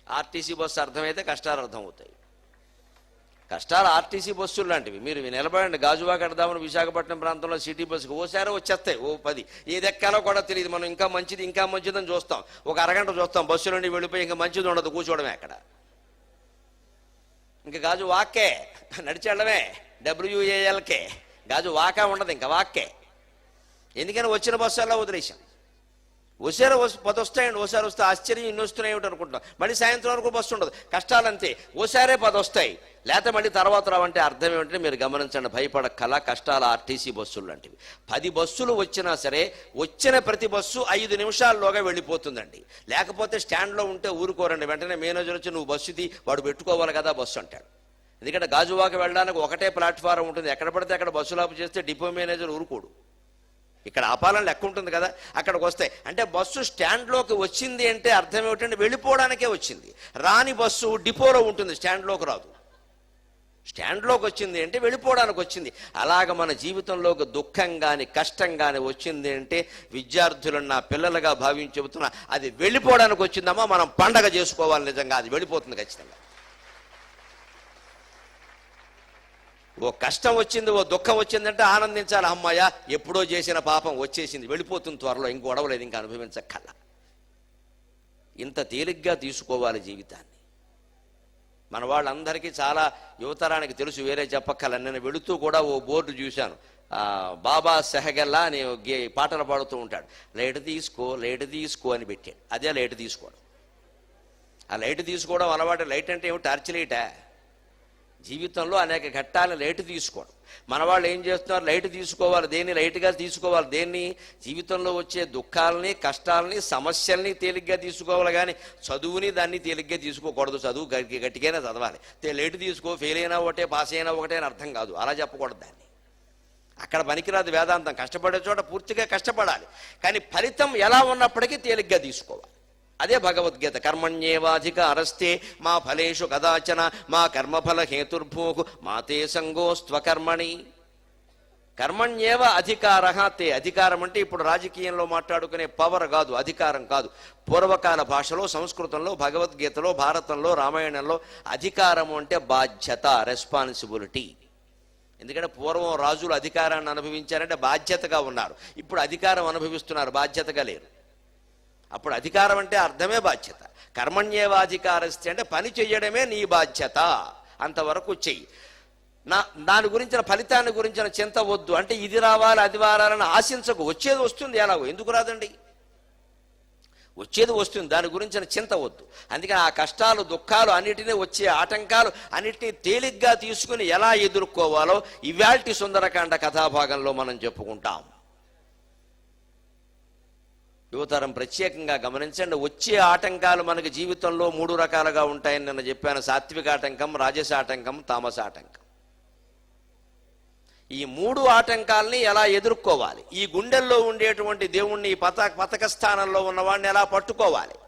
ఆర్టీసీ బస్సు అర్థమైతే కష్టాలు అర్థమవుతాయి. కష్టాలు ఆర్టీసీ బస్సులు లాంటివి. మీరు నిలబడండి, గాజువాక కడదామని విశాఖపట్నం ప్రాంతంలో సిటీ బస్సుకు ఓసారే వచ్చేస్తాయి, ఓ 10. ఏది ఎక్కాలో కూడా తెలియదు. మనం ఇంకా మంచిదని చూస్తాం, ఒక అరగంట చూస్తాం, బస్సు నుండి వెళ్ళిపోయి ఇంకా మంచిది ఉండదు, కూర్చోవడమే అక్కడ. ఇంకా గాజు వాక్కే, నడిచెళ్ళమే, WALకే, గాజు వాకా ఉండదు, ఇంకా వాక్కే. ఎందుకని వచ్చిన బస్సు అలా వదిలేశాం. ఓసారి 10 వస్తాయండి, ఓసారి వస్తే ఆశ్చర్యం, ఇన్ని వస్తున్నాయి ఏమిటి అనుకుంటాం. మళ్ళీ సాయంత్రం వరకు బస్సు ఉండదు, కష్టాలంతే. ఓసారే 10 వస్తాయి, లేకపోతే మళ్ళీ తర్వాత రావంటే అర్థం ఏమిటంటే మీరు గమనించండి, భయపడక్కల. కష్టాల ఆర్టీసీ బస్సులు లాంటివి. 10 బస్సులు వచ్చినా సరే వచ్చిన ప్రతి బస్సు 5 నిమిషాల్లోగా వెళ్ళిపోతుందండి. లేకపోతే స్టాండ్లో ఉంటే ఊరుకోరండి, వెంటనే మేనేజర్ వచ్చి నువ్వు బస్సుది, వాడు పెట్టుకోవాలి కదా బస్సు అంటాడు. ఎందుకంటే గాజువాక వెళ్ళడానికి ఒకటే ప్లాట్ఫారం ఉంటుంది, ఎక్కడ పడితే అక్కడ బస్సులు ఆపు చేస్తే డిపో మేనేజర్ ఊరుకోడు. ఇక్కడ ఆపాలని లెక్క ఉంటుంది కదా, అక్కడికి వస్తాయి. అంటే బస్సు స్టాండ్లోకి వచ్చింది అంటే అర్థం ఏమిటంటే వెళ్ళిపోవడానికే వచ్చింది. రాని బస్సు డిపోలో ఉంటుంది, స్టాండ్లోకి రాదు. స్టాండ్లోకి వచ్చింది అంటే వెళ్ళిపోవడానికి వచ్చింది. అలాగ మన జీవితంలోకి దుఃఖం కానీ కష్టం కానీ వచ్చింది అంటే విద్యార్థులను నా పిల్లలుగా భావించి చెబుతున్నా, అది వెళ్ళిపోవడానికి వచ్చిందమ్మా, మనం పండగ చేసుకోవాలి. నిజంగా అది వెళ్ళిపోతుంది ఖచ్చితంగా. ఓ కష్టం వచ్చింది, ఓ దుఃఖం వచ్చిందంటే ఆనందించాలి. అమ్మాయ ఎప్పుడో చేసిన పాపం వచ్చేసింది, వెళ్ళిపోతుంది త్వరలో, ఇంక గొడవలేదు, ఇంకా అనుభవించక్కల. ఇంత తేలిగ్గా తీసుకోవాలి జీవితాన్ని. మన వాళ్ళందరికీ చాలా యువతరానికి తెలుసు, వేరే చెప్పక్కల. నేను వెళుతూ కూడా ఓ బోర్డు చూశాను, బాబా సెహగల్లా అని పాటలు పాడుతూ ఉంటాడు. లైట్ తీసుకో అని పెట్టాడు. అదే లైట్ తీసుకోవడం. ఆ లైట్ తీసుకోవడం అలవాటు. లైట్ అంటే ఏమిటి? టార్చ్ లైటా? జీవితంలో అనేక ఘట్టాలను లైట్ తీసుకోవడం. మన వాళ్ళు ఏం చేస్తున్నారు? లైట్ తీసుకోవాలి. దేన్ని లైట్గా తీసుకోవాలి? దేన్ని? జీవితంలో వచ్చే దుఃఖాలని, కష్టాలని, సమస్యల్ని తేలిగ్గా తీసుకోవాలి, కానీ చదువుని దాన్ని తేలిగ్గా తీసుకోకూడదు. చదువు గట్టిగానే చదవాలి. లైట్ తీసుకో, ఫెయిల్ అయినా ఒకటే, పాస్ అయినా ఒకటే అని అర్థం కాదు. అలా చెప్పకూడదు దాన్ని. అక్కడ పనికిరాదు వేదాంతం. కష్టపడే చోట పూర్తిగా కష్టపడాలి, కానీ ఫలితం ఎలా ఉన్నప్పటికీ తేలిగ్గా తీసుకోవాలి. అదే భగవద్గీత. కర్మణ్యేవాధికారస్తే మా ఫలేషు కదాచన మా కర్మఫల హేతుర్భూకు మాతే సంగోస్త్వకర్మణి. కర్మణ్యేవ అధికార తే. అధికారం అంటే ఇప్పుడు రాజకీయంలో మాట్లాడుకునే పవర్ కాదు, అధికారం కాదు. పూర్వకాల భాషలో, సంస్కృతంలో, భగవద్గీతలో, భారతంలో, రామాయణంలో అధికారం అంటే బాధ్యత, రెస్పాన్సిబిలిటీ. ఎందుకంటే పూర్వం రాజులు అధికారాన్ని అనుభవించారంటే బాధ్యతగా ఉన్నారు, ఇప్పుడు అధికారం అనుభవిస్తున్నారు, బాధ్యతగా లేరు. అప్పుడు అధికారం అంటే అర్థమే బాధ్యత. కర్మణ్యేవాధికారస్తే అంటే పని చెయ్యడమే నీ బాధ్యత, అంతవరకు చెయ్యి. దాని గురించిన ఫలితాన్ని గురించిన చింత వద్దు. అంటే ఇది రావాలి అది రావాలని ఆశించకు. వచ్చేది వస్తుంది, ఎలాగో. ఎందుకు రాదండి? వచ్చేది వస్తుంది, దాని గురించిన చింత వద్దు. అందుకని ఆ కష్టాలు దుఃఖాలు అన్నిటినీ, వచ్చే ఆటంకాలు అన్నిటినీ తేలిగ్గా తీసుకుని ఎలా ఎదుర్కోవాలో ఇవాల్టి సుందరకాండ కథాభాగంలో మనం చెప్పుకుంటాం. యువతరం ప్రత్యేకంగా గమనించండి. వచ్చే ఆటంకాలు మనకి జీవితంలో 3 రకాలుగా ఉంటాయని నిన్న చెప్పాను. సాత్విక ఆటంకం, రాజస ఆటంకం, తామస ఆటంకం. ఈ 3 ఆటంకాలని ఎలా ఎదుర్కోవాలి? ఈ గుండెల్లో ఉండేటువంటి దేవుణ్ణి, పతక స్థానంలో ఉన్నవాడిని ఎలా పట్టుకోవాలి?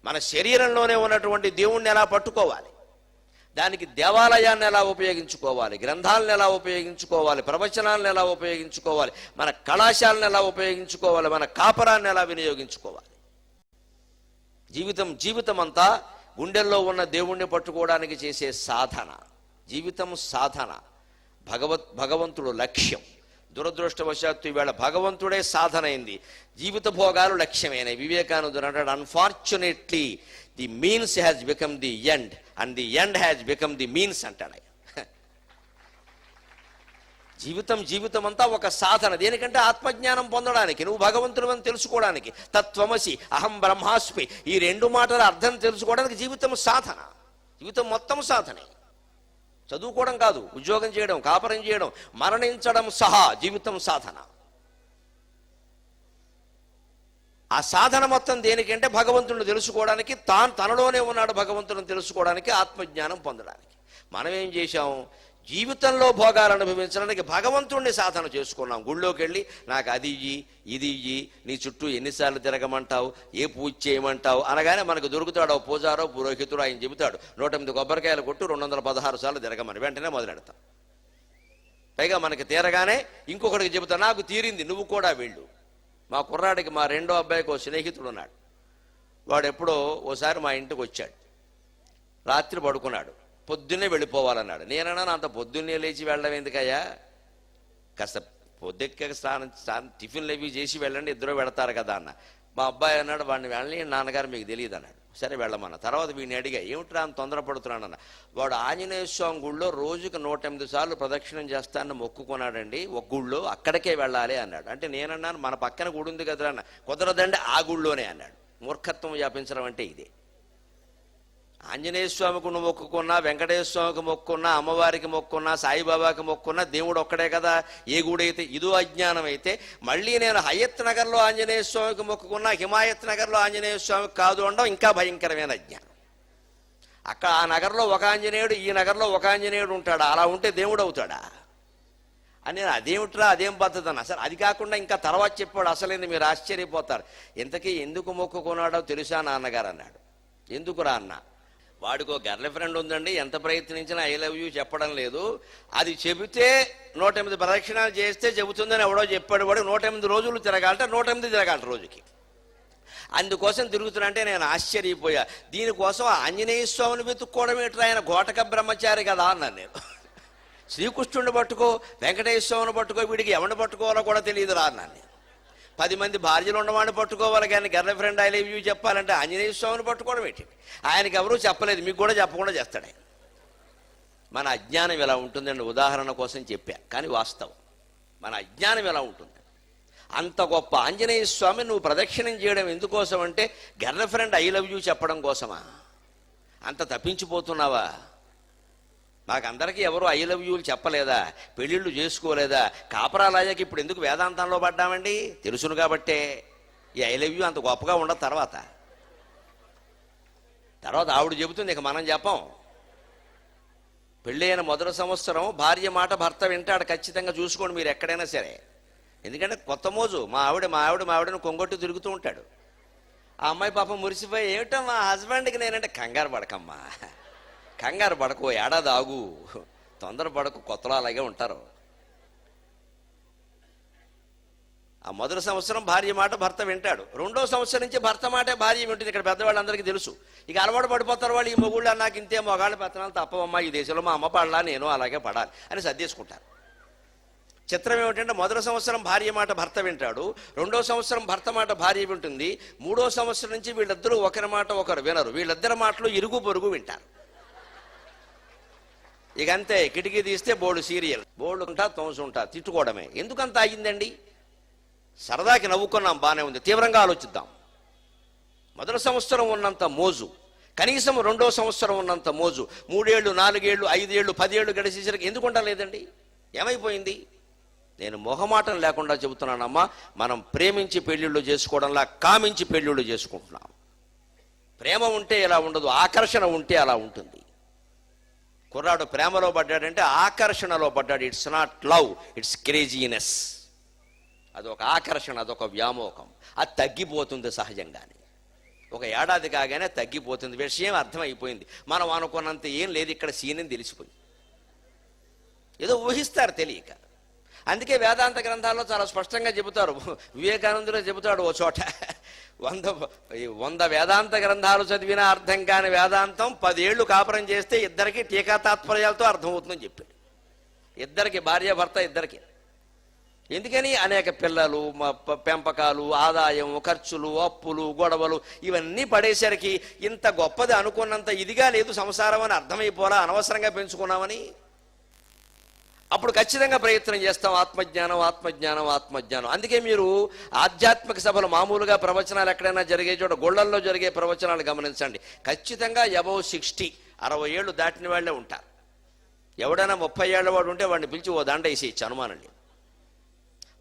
మన శరీరంలోనే ఉన్నటువంటి దేవుణ్ణి ఎలా పట్టుకోవాలి? దానికి దేవాలయాన్ని ఎలా ఉపయోగించుకోవాలి? గ్రంథాలను ఎలా ఉపయోగించుకోవాలి? ప్రవచనాలను ఎలా ఉపయోగించుకోవాలి? మన కళాశాలను ఎలా ఉపయోగించుకోవాలి? మన కాపరాన్ని ఎలా వినియోగించుకోవాలి? జీవితం అంతా గుండెల్లో ఉన్న దేవుణ్ణి పట్టుకోవడానికి చేసే సాధన. జీవితం సాధన, భగవంతుడు లక్ష్యం. దురదృష్టవశాత్తు ఈవేళ భగవంతుడే సాధన అయింది, జీవిత భోగాలు లక్ష్యమైన వివేకానందుడు అంటాడు, unfortunately the means has become the end and the end has become the means అంటాడు ఆయన. జీవితం అంతా ఒక సాధన, దేనికంటే ఆత్మజ్ఞానం పొందడానికి, నువ్వు భగవంతుడు అని తెలుసుకోవడానికి. తత్వమసి, అహం బ్రహ్మాస్మి, ఈ రెండు మాటల అర్థం తెలుసుకోవడానికి జీవితం సాధన. జీవితం మొత్తం సాధనే. చదువుకోవడం కాదు, ఉద్యోగం చేయడం, కాపరం చేయడం, మరణించడం సహా జీవితం సాధన. ఆ సాధన మొత్తం దేనికంటే భగవంతుడిని తెలుసుకోవడానికి, తనలోనే ఉన్నాడు భగవంతుడిని తెలుసుకోవడానికి, ఆత్మజ్ఞానం పొందడానికి. మనం ఏం చేశాం? జీవితంలో భోగాలు అనుభవించడానికి భగవంతుడిని సాధన చేసుకున్నాం. గుళ్ళోకి వెళ్ళి నాకు అది ఇయ్యి, ఇది ఇయ్యి, నీ చుట్టూ ఎన్నిసార్లు తిరగమంటావు, ఏ పూజ చేయమంటావు అనగానే మనకు దొరుకుతాడు పూజారో పురోహితుడు. ఆయన చెబుతాడు 108 కొబ్బరికాయలు కొట్టు 216 సార్లు తిరగమని. వెంటనే మొదలెడతాం. పైగా మనకి తీరగానే ఇంకొకటికి చెబుతా, నాకు తీరింది, నువ్వు కూడా వెళ్ళు. మా కుర్రాడికి, మా రెండో అబ్బాయికి ఒక స్నేహితుడు ఉన్నాడు. వాడు ఎప్పుడో ఓసారి మా ఇంటికి వచ్చాడు. రాత్రి పడుకున్నాడు, పొద్దున్నే వెళ్ళిపోవాలన్నాడు. నేనన్నా అంత పొద్దున్నే లేచి వెళ్ళడం ఎందుకయ్యా, కాస్త పొద్దుక్క స్నానం టిఫిన్లు అవి చేసి వెళ్ళండి, ఇద్దరు వెళతారు కదా అన్న. మా అబ్బాయి అన్నాడు, వాడిని వెళ్ళని నాన్నగారు మీకు తెలియదు అన్నాడు. సరే వెళ్ళమన్న. తర్వాత వీడిని అడిగా, ఏమిట్రా అంత తొందరపడుతున్నాడన్న. వాడు ఆంజనేయ స్వామి గుళ్ళో రోజుకు 108 సార్లు ప్రదక్షిణం చేస్తానని మొక్కుకున్నాడండి, ఒక గుళ్ళో, అక్కడికే వెళ్ళాలి అన్నాడు. అంటే నేనన్నాను, మన పక్కన గుడి ఉంది కదరా అన్న. కుదరదండి, ఆ గుళ్ళోనే అన్నాడు. మూర్ఖత్వం వ్యాపించడం అంటే ఇదే. ఆంజనేయ స్వామికి నువ్వు మొక్కుకున్నా, వెంకటేశ్వర స్వామికి మొక్కున్నా, అమ్మవారికి మొక్కున్నా, సాయిబాబాకి మొక్కున్నా, దేవుడు ఒక్కడే కదా. ఏ గుడైతే ఇదో అజ్ఞానం అయితే, మళ్ళీ నేను హయత్ నగర్లో ఆంజనేయ స్వామికి మొక్కుకున్నా, హిమాయత్ నగర్లో ఆంజనేయ స్వామికి కాదు అనడం ఇంకా భయంకరమైన అజ్ఞానం. అక్కడ ఆ నగర్లో ఒక ఆంజనేయుడు, ఈ నగర్లో ఒక ఆంజనేయుడు ఉంటాడా? అలా ఉంటే దేవుడు అవుతాడా అని. అదేమిట్రా, అదేం పద్ధతి అన్న. సరే, అది కాకుండా ఇంకా తర్వాత చెప్పాడు అసలేంది, మీరు ఆశ్చర్యపోతారు. ఇంతకీ ఎందుకు మొక్కుకున్నాడో తెలుసా నాన్నగారు అన్నాడు. ఎందుకురా అన్న. వాడికో గర్ల్ ఫ్రెండ్ ఉందండి, ఎంత ప్రయత్నించినా ఐ లవ్ యూ చెప్పడం లేదు. అది చెబితే 108 ప్రదక్షిణాలు చేస్తే చెబుతుందని ఎవడో చెప్పాడు. వాడు 108 రోజులు తిరగాలంటే 108 తిరగాలి రోజుకి. అందుకోసం తిరుగుతున్నంటే నేను ఆశ్చర్యపోయా. దీనికోసం ఆంజనేయ స్వామిని వెతుక్కోవడం ఏంటి, ఆయన ఘోటక బ్రహ్మచారి కదా అన్నాను నేను. శ్రీకృష్ణుడిని పట్టుకో, వెంకటేశ్వర స్వామిని పట్టుకో, వీడికి ఎవరిని పట్టుకోవాలో కూడా తెలియదు రా అన్నాను నేను. 10 మంది భార్యలు ఉన్నవాడిని పట్టుకోవాలి కానీ girl friend I love you చెప్పాలంటే ఆంజనేయ స్వామిని పట్టుకోవడం ఏంటి? ఆయనకి ఎవరూ చెప్పలేదు, మీకు కూడా చెప్పకుండా చేస్తాడు ఆయన. మన అజ్ఞానం ఎలా ఉంటుందండి, ఉదాహరణ కోసం చెప్పా, కానీ వాస్తవం. మన అజ్ఞానం ఎలా ఉంటుంది. అంత గొప్ప ఆంజనేయ స్వామి నువ్వు ప్రదక్షిణం చేయడం ఎందుకోసం అంటే girl friend I love you చెప్పడం కోసమా? అంత తప్పించిపోతున్నావా? మాకందరికీ ఎవరు ఐ లవ్ యూలు చెప్పలేదా? పెళ్ళిళ్ళు చేసుకోలేదా? కాపరాలయ్యాక ఇప్పుడు ఎందుకు వేదాంతంలో పడ్డామండి? తెలుసును కాబట్టే. ఈ ఐ లవ్ యూ అంత గొప్పగా ఉండదు. తర్వాత ఆవిడ చెబుతుంది, ఇక మనం చెప్పం. పెళ్ళైన మొదటి సంవత్సరం భార్య మాట భర్త వింటాడు ఖచ్చితంగా. చూసుకోండి మీరు ఎక్కడైనా సరే. ఎందుకంటే కొత్త మోజు. మా ఆవిడను కొంగొట్టు తిరుగుతూ ఉంటాడు. ఆ అమ్మాయి పాపం మురిసిపోయి, ఏమిటో మా హస్బెండ్కి నేనంటే, కంగారు పడకమ్మా, కంగారు పడకు, ఏడాది ఆగు, తొందర పడకు, కొత్తలో అలాగే ఉంటారు. ఆ మొదటి సంవత్సరం భార్య మాట భర్త వింటాడు. 2వ సంవత్సరం నుంచి భర్త మాటే భార్య వింటుంది. ఇక్కడ పెద్దవాళ్ళందరికీ తెలుసు. ఇక అలవాటు పడిపోతారు వాళ్ళు. ఈ మొగుళ్ళు నాకు ఇంతే మొగాళ్ళ పెత్తనాలు తప్పవమ్మా, ఈ దేశంలో మా అమ్మ పడాలా, నేను అలాగే పడాలి అని సర్దేసుకుంటారు. చిత్రం ఏమిటంటే మొదటి సంవత్సరం భార్య మాట భర్త వింటాడు, 2వ సంవత్సరం భర్త మాట భార్య వింటుంది, 3వ సంవత్సరం నుంచి వీళ్ళిద్దరూ ఒకరి మాట ఒకరు వినరు. వీళ్ళిద్దరి మాటలు ఇరుగు పొరుగు వింటారు. ఇక అంతే, కిటికీ తీస్తే బోర్డు సీరియల్, బోర్డు ఉంటా తోసు ఉంటా, తిట్టుకోవడమే. ఎందుకంత అయ్యిందండి? సరదాకి నవ్వుకున్నాం, బాగానే ఉంది. తీవ్రంగా ఆలోచిద్దాం. మొదటి సంవత్సరం ఉన్నంత మోజు కనీసం 2వ సంవత్సరం ఉన్నంత మోజు 3 ఏళ్ళు 4 ఏళ్ళు 5 ఏళ్ళు 10 ఏళ్ళు గడిచేసరికి ఎందుకు ఉండలేదండి? ఏమైపోయింది? నేను మొహమాటం లేకుండా చెబుతున్నానమ్మా, మనం ప్రేమించి పెళ్ళిళ్ళు చేసుకోవడంలా కామించి పెళ్ళిళ్ళు చేసుకుంటున్నాం. ప్రేమ ఉంటే ఇలా ఉండదు, ఆకర్షణ ఉంటే అలా ఉంటుంది. కుర్రాడు ప్రేమలో పడ్డాడంటే ఆకర్షణలో పడ్డాడు. It's not love, it's craziness. అదొక ఆకర్షణ, అదొక వ్యామోహం. అది తగ్గిపోతుంది సహజంగానే. ఒక ఏడాది కాగానే తగ్గిపోతుంది. విషయం అర్థమైపోయింది. మనం అనుకున్నంత ఏం లేదు ఇక్కడ, సీన్ అని తెలిసిపోయింది. ఏదో ఊహిస్తారు తెలియక. అందుకే వేదాంత గ్రంథాల్లో చాలా స్పష్టంగా చెబుతారు. వివేకానందులో చెబుతాడు ఓ చోట, 100 వేదాంత గ్రంథాలు చదివినా అర్థం కాని వేదాంతం 10 ఏళ్ళు కాపురం చేస్తే ఇద్దరికి టీకా తాత్పర్యాలతో అర్థమవుతుందని చెప్పాడు. ఇద్దరికి, భార్య భర్త ఇద్దరికి. ఎందుకని అనేక పిల్లలు, పెంపకాలు, ఆదాయం, ఖర్చులు, అప్పులు, గొడవలు ఇవన్నీ పడేసరికి ఇంత గొప్పది అనుకున్నంత ఇదిగా లేదు సంసారం అని అర్థమైపోలా, అనవసరంగా పెంచుకున్నామని. అప్పుడు ఖచ్చితంగా ప్రయత్నం చేస్తాం ఆత్మజ్ఞానం, ఆత్మజ్ఞానం, ఆత్మజ్ఞానం. అందుకే మీరు ఆధ్యాత్మిక సభలు మామూలుగా ప్రవచనాలు ఎక్కడైనా జరిగే చోట గుళ్ళల్లో జరిగే ప్రవచనాలు గమనించండి. ఖచ్చితంగా అబౌవ్ 60, 60 ఏళ్ళు దాటిన వాళ్ళే ఉంటారు. ఎవడైనా 30 ఏళ్ళ వాడు ఉంటే వాడిని పిలిచి ఓ దండ వేసేయచ్చు, అనుమానం లేదు.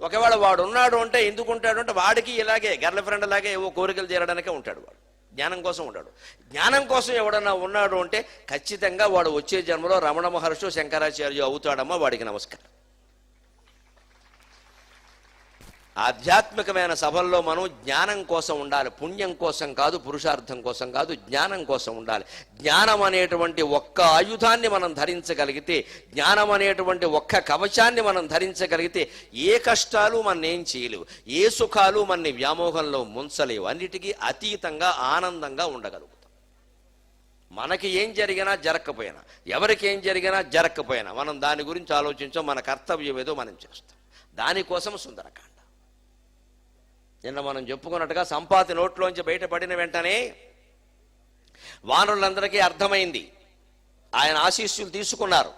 ఒకవేళ వాడు ఉన్నాడు అంటే ఎందుకు ఉంటాడు అంటే వాడికి ఇలాగే గర్ల్ ఫ్రెండ్ లాగే ఏవో కోరికలు తీరడానికే ఉంటాడు. వాడు జ్ఞానం కోసం ఉంటాడు. జ్ఞానం కోసం ఎవడన్నా ఉన్నాడు అంటే ఖచ్చితంగా వాడు వచ్చే జన్మలో రమణ మహర్షి, శంకరాచార్య అవుతాడమ్మా. వాడికి నమస్కారం. ఆధ్యాత్మికమైన సభల్లో మనం జ్ఞానం కోసం ఉండాలి, పుణ్యం కోసం కాదు, పురుషార్థం కోసం కాదు, జ్ఞానం కోసం ఉండాలి. జ్ఞానం అనేటువంటి ఒక్క ఆయుధాన్ని మనం ధరించగలిగితే, జ్ఞానం అనేటువంటి ఒక్క కవచాన్ని మనం ధరించగలిగితే ఏ కష్టాలు మన ఏం చేయలేవు, ఏ సుఖాలు మన వ్యామోహంలో ముంచలేవు. అన్నిటికీ అతీతంగా ఆనందంగా ఉండగలుగుతాం. మనకి ఏం జరిగినా జరగకపోయినా, ఎవరికి ఏం జరిగినా జరగకపోయినా మనం దాని గురించి ఆలోచించాం. మన కర్తవ్యం ఏదో మనం చేస్తాం. దానికోసం సుందరకాండ. నిన్న మనం చెప్పుకున్నట్టుగా సంపాతి నోట్లోంచి బయటపడిన వెంటనే వానరులందరికీ అర్థమైంది. ఆయన ఆశీస్సులు తీసుకున్నారు.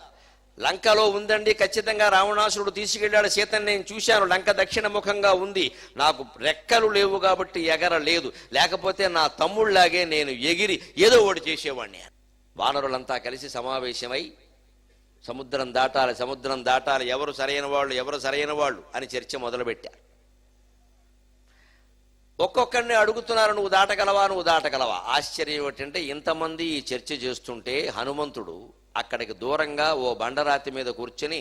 లంకలో ఉందండి, ఖచ్చితంగా రావణాసురుడు తీసుకెళ్ళాడు సీతను, నేను చూశాను, లంక దక్షిణ ముఖంగా ఉంది, నాకు రెక్కలు లేవు కాబట్టి ఎగరలేదు, లేకపోతే నా తమ్ముళ్లాగే నేను ఎగిరి ఏదో ఒకటి చేసేవాడిని. వానరులంతా కలిసి సమావేశమై సముద్రం దాటాలి, సముద్రం దాటాలి, ఎవరు సరైన వాళ్ళు, ఎవరు సరైన వాళ్ళు అని చర్చ మొదలుపెట్టారు. ఒక్కొక్కరిని అడుగుతున్నారు, నువ్వు దాటగలవా, నువ్వు దాటగలవా. ఆశ్చర్యం ఏమిటంటే ఇంతమంది ఈ చర్చ చేస్తుంటే హనుమంతుడు అక్కడికి దూరంగా ఓ బండరాతి మీద కూర్చొని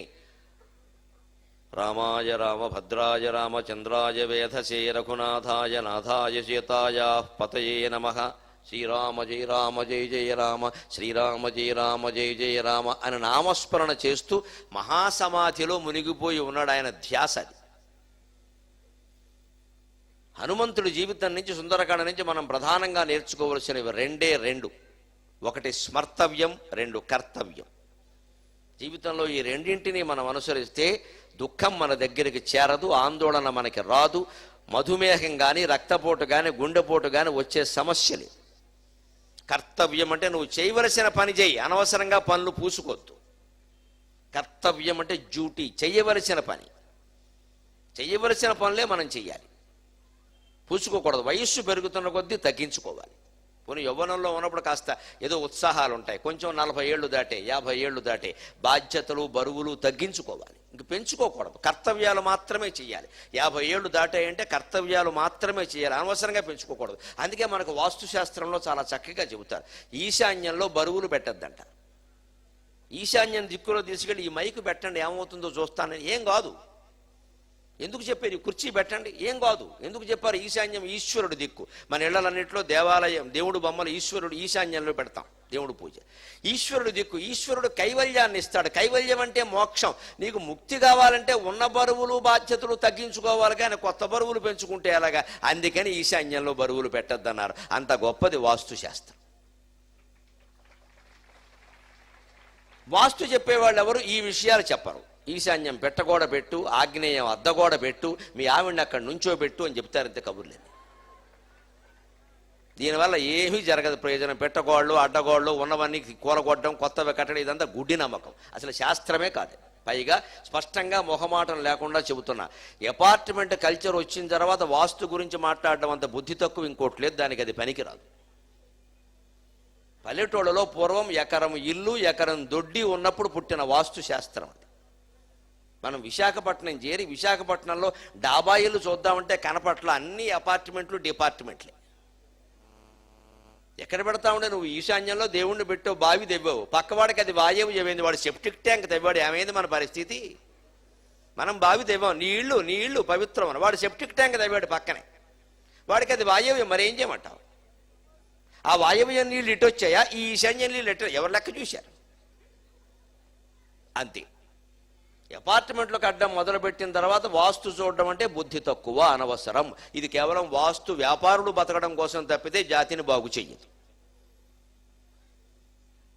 రామాయ రామ భద్రాయ రామచంద్రాయ వేధసే రఘునాథాయ నాథాయ సీతాయ పతయే నమః శ్రీరామ జయ రామ జయ జయ రామ శ్రీరామ జయ రామ జయ జయ రామ అని నామస్మరణ చేస్తూ మహాసమాధిలో మునిగిపోయి ఉన్నాడు. ఆయన ధ్యాస అది. హనుమంతుడి జీవితం నుంచి, సుందరకాండ నుంచి మనం ప్రధానంగా నేర్చుకోవలసినవి రెండు. ఒకటి స్మర్తవ్యం, 2 కర్తవ్యం. జీవితంలో ఈ రెండింటినీ మనం అనుసరిస్తే దుఃఖం మన దగ్గరికి చేరదు, ఆందోళన మనకి రాదు, మధుమేహం కానీ, రక్తపోటు కానీ, గుండెపోటు కానీ వచ్చే సమస్యలు. కర్తవ్యం అంటే నువ్వు చేయవలసిన పని చేయి, అనవసరంగా పనులు పూసుకోవద్దు. కర్తవ్యం అంటే డ్యూటీ, చేయవలసిన పని. చేయవలసిన పనులే మనం చెయ్యాలి, పూసుకోకూడదు. వయస్సు పెరుగుతున్న కొద్దీ తగ్గించుకోవాలి. కొన్ని యవ్వనంలో ఉన్నప్పుడు కాస్త ఏదో ఉత్సాహాలు ఉంటాయి. కొంచెం 40 ఏళ్ళు దాటే, 50 ఏళ్ళు దాటే బాధ్యతలు, బరువులు తగ్గించుకోవాలి, ఇంక పెంచుకోకూడదు. కర్తవ్యాలు మాత్రమే చేయాలి. 50 ఏళ్ళు దాటాయంటే కర్తవ్యాలు మాత్రమే చేయాలి, అనవసరంగా పెంచుకోకూడదు. అందుకే మనకు వాస్తుశాస్త్రంలో చాలా చక్కగా చెబుతారు, ఈశాన్యంలో బరువులు పెట్టద్దంట. ఈశాన్యం దిక్కులో తీసుకెళ్ళి ఈ మైకు పెట్టండి, ఏమవుతుందో చూస్తానని. ఏం కాదు. ఎందుకు చెప్పారు? కుర్చీ పెట్టండి, ఏం కాదు. ఎందుకు చెప్పారు? ఈశాన్యం ఈశ్వరుడు దిక్కు. మన ఇళ్లన్నింటిలో దేవాలయం, దేవుడు బొమ్మలు ఈశ్వరుడు ఈశాన్యంలో పెడతాం, దేవుడు పూజ. ఈశ్వరుడు దిక్కు. ఈశ్వరుడు కైవల్యాన్ని ఇస్తాడు. కైవల్యం అంటే మోక్షం. నీకు ముక్తి కావాలంటే ఉన్న బరువులు, బాధ్యతలు తగ్గించుకోవాలి, కానీ కొత్త బరువులు పెంచుకుంటే ఎలాగా? అందుకని ఈశాన్యంలో బరువులు పెట్టద్దన్నారు. అంత గొప్పది వాస్తుశాస్త్రం. వాస్తు చెప్పేవాళ్ళు ఎవరు? ఈ విషయాలు చెప్పరు. ఈశాన్యం పెట్టగోడ పెట్టు, ఆగ్నేయం అద్దగోడ పెట్టు, మీ ఆవిడని అక్కడ నుంచోబెట్టు అని చెప్తారంతే కబుర్లేదు. దీనివల్ల ఏమీ జరగదు, ప్రయోజనం. పెట్టగోళ్ళు, అడ్డగోళ్ళు ఉన్నవన్నీ కూలగొట్టడం, కొత్తవి కట్టడం, ఇదంతా గుడ్డి నమ్మకం, అసలు శాస్త్రమే కాదు. పైగా స్పష్టంగా మొహమాటం లేకుండా చెబుతున్నా, అపార్ట్మెంట్ కల్చర్ వచ్చిన తర్వాత వాస్తు గురించి మాట్లాడడం అంత బుద్ధి తక్కువ ఇంకోటి లేదు, దానికి అది పనికిరాదు. పల్లెటూళ్ళలో పూర్వం ఎకరం ఇల్లు, ఎకరం దొడ్డి ఉన్నప్పుడు పుట్టిన వాస్తు శాస్త్రం అది. మనం విశాఖపట్నం చేరి విశాఖపట్నంలో డాబా ఇల్లు చూద్దామంటే కనపట్ల, అన్ని అపార్ట్మెంట్లు, డిపార్ట్మెంట్లే. ఎక్కడ పెడతా ఉండే? నువ్వు ఈశాన్యంలో దేవుణ్ణి పెట్టావు, బావి తెవ్వావు, పక్కవాడికి అది వాయవు ఏమైంది? వాడు సెప్టిక్ ట్యాంక్ తెవ్వాడు, ఏమైంది మన పరిస్థితి? మనం బావి తెవ్వాం, నీ ఇళ్ళు పవిత్రం అని, వాడు సెప్టిక్ ట్యాంక్ తెవ్వాడు పక్కనే, వాడికి అది వాయవ్యం. మరి ఏం చేయమంటావు? ఆ వాయవ్యం నీళ్ళు ఇటు వచ్చాయా, ఈ ఈశాన్యం నీళ్ళు ఎటు? ఎవరు లెక్క చూశారు? అంతే. అపార్ట్మెంట్లకు అడ్డం మొదలుపెట్టిన తర్వాత వాస్తు చూడడం అంటే బుద్ధి తక్కువ, అనవసరం. ఇది కేవలం వాస్తు వ్యాపారులు బతకడం కోసం తప్పితే జాతిని బాగు చెయ్యదు.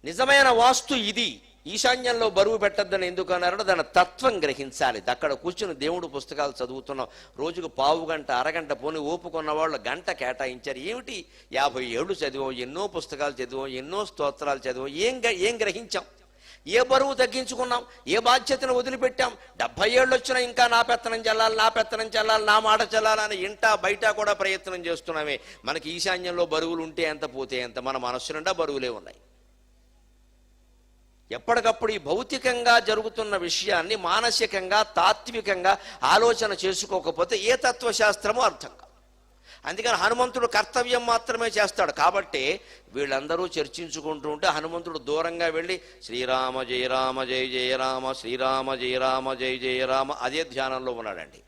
నిజమైన వాస్తు ఇది. ఈశాన్యంలో బరువు పెట్టద్దని ఎందుకు అన్నారంటే దాని తత్వం గ్రహించాలి. అక్కడ కూర్చుని దేవుడు పుస్తకాలు చదువుతున్నాం, రోజుకు పావు గంట అరగంట పోని ఓపుకున్న వాళ్ళు గంట కేటాయించారు. ఏమిటి 50 ఏళ్ళు చదివాం, ఎన్నో పుస్తకాలు చదివాం, ఎన్నో స్తోత్రాలు చదివాం, ఏం గ్రహించాం? ఏ బరువు తగ్గించుకున్నాం? ఏ బాధ్యతను వదిలిపెట్టాం? 70 ఏళ్ళు వచ్చినా ఇంకా నా పెత్తనం చెల్లాలి, నా మాట చెల్లాలని ఇంటా బయట కూడా ప్రయత్నం చేస్తున్నామే. మనకి ఈశాన్యంలో బరువులు ఉంటే ఎంత, పోతే ఎంత, మన మనస్సు నిండా బరువులే ఉన్నాయి. ఎప్పటికప్పుడు ఈ భౌతికంగా జరుగుతున్న విషయాన్ని మానసికంగా తాత్వికంగా ఆలోచన చేసుకోకపోతే ఏ తత్వశాస్త్రము అర్థం కాదు. అందుకని హనుమంతుడు కర్తవ్యం మాత్రమే చేస్తాడు. కాబట్టి వీళ్ళందరూ చర్చించుకుంటూ ఉంటే హనుమంతుడు దూరంగా వెళ్ళి శ్రీరామ జయ రామ జయ జయ రామ, శ్రీరామ జయ రామ జయ జయ రామ అదే ధ్యానంలో ఉన్నాడండి.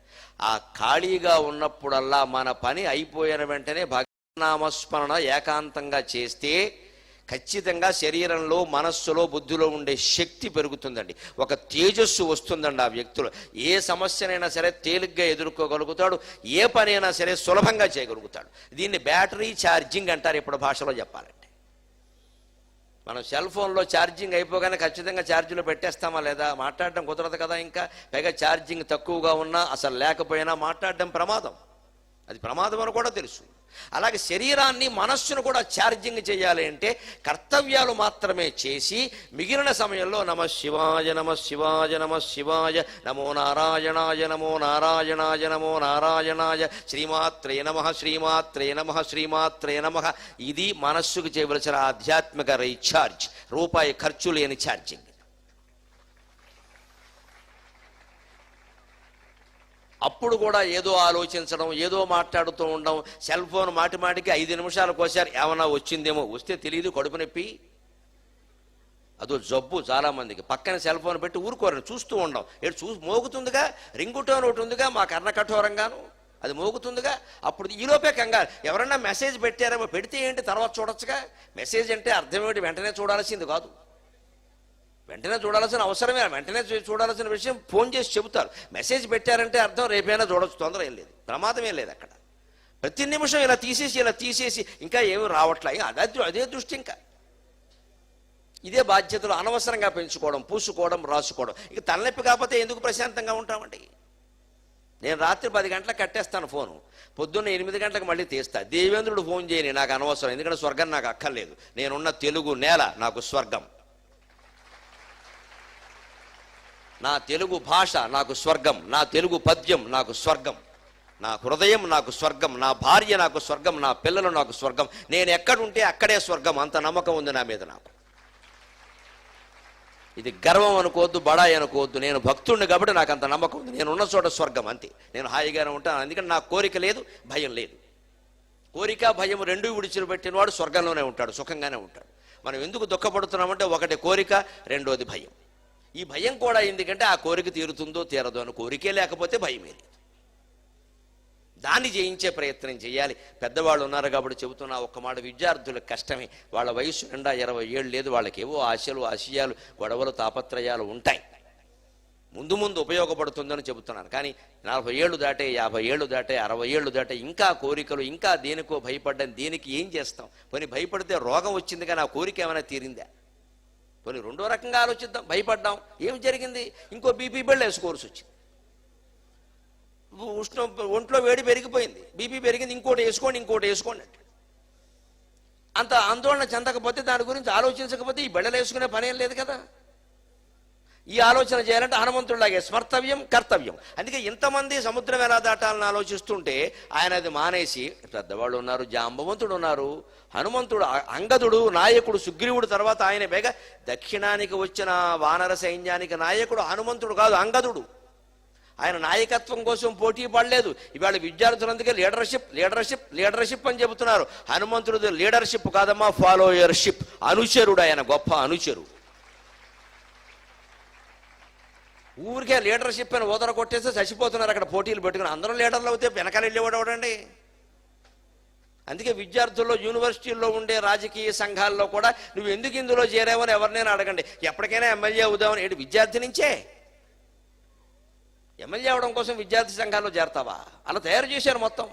ఆ ఖాళీగా ఉన్నప్పుడల్లా మన పని అయిపోయిన వెంటనే భగవన్నామస్మరణ ఏకాంతంగా చేస్తే ఖచ్చితంగా శరీరంలో, మనస్సులో, బుద్ధిలో ఉండే శక్తి పెరుగుతుందండి. ఒక తేజస్సు వస్తుందండి ఆ వ్యక్తిలో. ఏ సమస్యనైనా సరే తేలిగ్గా ఎదుర్కోగలుగుతాడు, ఏ పనైనా సరే సులభంగా చేయగలుగుతాడు. దీన్ని బ్యాటరీ ఛార్జింగ్ అంటారు ఇప్పుడు భాషలో చెప్పాలంటే. మనం సెల్ ఫోన్లో ఛార్జింగ్ అయిపోగానే ఖచ్చితంగా ఛార్జీలో పెట్టేస్తామా లేదా? మాట్లాడడం కుదరదు కదా. ఇంకా పైగా ఛార్జింగ్ తక్కువగా ఉన్నా అసలు లేకపోయినా మాట్లాడడం ప్రమాదం. అది ప్రమాదం అని కూడా తెలుసు. అలాగే శరీరాన్ని, మనస్సును కూడా ఛార్జింగ్ చేయాలి అంటే కర్తవ్యాలు మాత్రమే చేసి మిగిలిన సమయంలో నమ శివాయ నమ శివాయ నమ శివాయ, నమో నారాయణాయ నమో నారాయణాయ నమో నారాయణాయ, శ్రీమాత్రే నమ శ్రీమాత్రే నమ శ్రీమాత్రే నమ. ఇది మనస్సుకు చేయవలసిన ఆధ్యాత్మిక రీఛార్జ్, రూపాయి ఖర్చు లేని ఛార్జింగ్. అప్పుడు కూడా ఏదో ఆలోచించడం, ఏదో మాట్లాడుతూ ఉండడం. సెల్ ఫోన్ మాటికి 5 నిమిషాలకు ఒకసారి ఏమన్నా వచ్చిందేమో, వస్తే తెలియదు, కడుపు నొప్పి, అదో జబ్బు చాలామందికి. పక్కన సెల్ ఫోన్ పెట్టి ఊరుకోరని చూస్తూ ఉండడం. మోగుతుందిగా, రింగుటోన్ ఒకటి ఉందిగా మా కర్ణ కఠోరంగాను, అది మోగుతుందిగా. అప్పుడు ఈలోపే కంగారు, ఎవరన్నా మెసేజ్ పెట్టారేమో, పెడితే ఏంటి తర్వాత చూడొచ్చుగా. మెసేజ్ అంటే అర్థం ఏమిటి? వెంటనే చూడాల్సింది కాదు, వెంటనే చూడాల్సిన అవసరమే. వెంటనే చూడాల్సిన విషయం ఫోన్ చేసి చెబుతారు. మెసేజ్ పెట్టారంటే అర్థం రేపైనా చూడొచ్చు, తొందర ఏం లేదు, ప్రమాదం ఏం లేదు అక్కడ. ప్రతి నిమిషం ఇలా తీసేసి ఇంకా ఏమి రావట్లే, అదే దృష్టి. ఇంకా ఇదే బాధ్యతలు అనవసరంగా పెంచుకోవడం, పూసుకోవడం, రాసుకోవడం. ఇక తలనొప్పి కాకపోతే ఎందుకు ప్రశాంతంగా ఉంటామండి? నేను రాత్రి 10 గంటలకు కట్టేస్తాను ఫోను, పొద్దున్న 8 గంటలకు మళ్ళీ తీస్తా. దేవేంద్రుడు ఫోన్ చేయని, నాకు అనవసరం, ఎందుకంటే స్వర్గం నాకు అక్కర్లేదు. నేనున్న తెలుగు నేల నాకు స్వర్గం, నా తెలుగు భాష నాకు స్వర్గం, నా తెలుగు పద్యం నాకు స్వర్గం, నా హృదయం నాకు స్వర్గం, నా భార్య నాకు స్వర్గం, నా పిల్లలు నాకు స్వర్గం. నేను ఎక్కడుంటే అక్కడే స్వర్గం, అంత నమ్మకం ఉంది నా మీద నాకు. ఇది గర్వం అనుకోవద్దు, బడాయి అనుకోవద్దు. నేను భక్తుడిని కాబట్టి నాకు అంత నమ్మకం ఉంది. నేను ఉన్న చోట స్వర్గం, అంతే. నేను హాయిగానే ఉంటాను, ఎందుకంటే నాకు కోరిక లేదు, భయం లేదు. కోరిక భయం రెండూ విడిచిలు పెట్టినవాడు స్వర్గంలోనే ఉంటాడు, సుఖంగానే ఉంటాడు. మనం ఎందుకు దుఃఖపడుతున్నామంటే ఒకటి కోరిక, రెండోది భయం. ఈ భయం కూడా ఎందుకంటే ఆ కోరిక తీరుతుందో తీరదో అని. కోరికే లేకపోతే భయమే లేదు. దాన్ని జయించే ప్రయత్నం చేయాలి. పెద్దవాళ్ళు ఉన్నారు కాబట్టి చెబుతున్నా ఒక్క మాట, విద్యార్థులకు కష్టమే. వాళ్ళ వయసు నిండా 20 ఏళ్ళు లేదు, వాళ్ళకి ఏవో ఆశలు, ఆశయాలు, గొడవలు, తాపత్రయాలు ఉంటాయి. ముందు ఉపయోగపడుతుందని చెబుతున్నాను. కానీ 40 ఏళ్ళు దాటే, 50 ఏళ్ళు దాటే, 60 ఏళ్ళు దాటే ఇంకా కోరికలు, ఇంకా దేనికో భయపడ్డాను. దేనికి ఏం చేస్తాం? పోనీ భయపడితే రోగం వచ్చింది కానీ ఆ కోరిక ఏమైనా తీరిందా? పోనీ రెండో రకంగా ఆలోచిద్దాం. భయపడ్డాం, ఏం జరిగింది? ఇంకో బీపీ బిళ్ళ వేసుకోవాల్సి వచ్చింది. ఒంట్లో వేడి పెరిగిపోయింది, బీపీ పెరిగింది, ఇంకోటి వేసుకోండి అంటే. అంత ఆందోళన చెందకపోతే, దాని గురించి ఆలోచించకపోతే ఈ బిళ్ళలు వేసుకునే పని ఏం లేదు కదా. ఈ ఆలోచన చేయాలంటే హనుమంతుడిలాగే స్మర్తవ్యం, కర్తవ్యం. అందుకే ఇంతమంది సముద్రం ఎలా దాటాలని ఆలోచిస్తుంటే ఆయన అది మానేసి, పెద్దవాళ్ళు ఉన్నారు, జాంబవంతుడు ఉన్నారు, హనుమంతుడు, అంగదుడు నాయకుడు, సుగ్రీవుడు తర్వాత ఆయన బేగ దక్షిణానికి వచ్చిన వానర సైన్యానికి నాయకుడు హనుమంతుడు కాదు, అంగదుడు. ఆయన నాయకత్వం కోసం పోటీ పడలేదు. ఇవాళ విద్యార్థులందుకే లీడర్షిప్ అని చెబుతున్నారు. హనుమంతుడు లీడర్షిప్ కాదమ్మా, ఫాలోయర్షిప్, అనుచరుడు. ఆయన గొప్ప అనుచరుడు. ఊరికే లీడర్షిప్ అని ఓదర కొట్టేస్తే చచ్చిపోతున్నారు అక్కడ పోటీలు పెట్టుకుని. అందరూ లీడర్లు అవుతే వెనకాల వెళ్ళేవాడండి. అందుకే విద్యార్థుల్లో, యూనివర్సిటీల్లో ఉండే రాజకీయ సంఘాల్లో కూడా నువ్వు ఎందుకు ఇందులో చేరావని ఎవరినైనా అడగండి. ఎప్పటికైనా ఎమ్మెల్యే అవుదామని. ఏంటి విద్యార్థి నుంచే ఎమ్మెల్యే అవడం కోసం విద్యార్థి సంఘాల్లో చేరతావా? అలా తయారు చేశారు మొత్తం.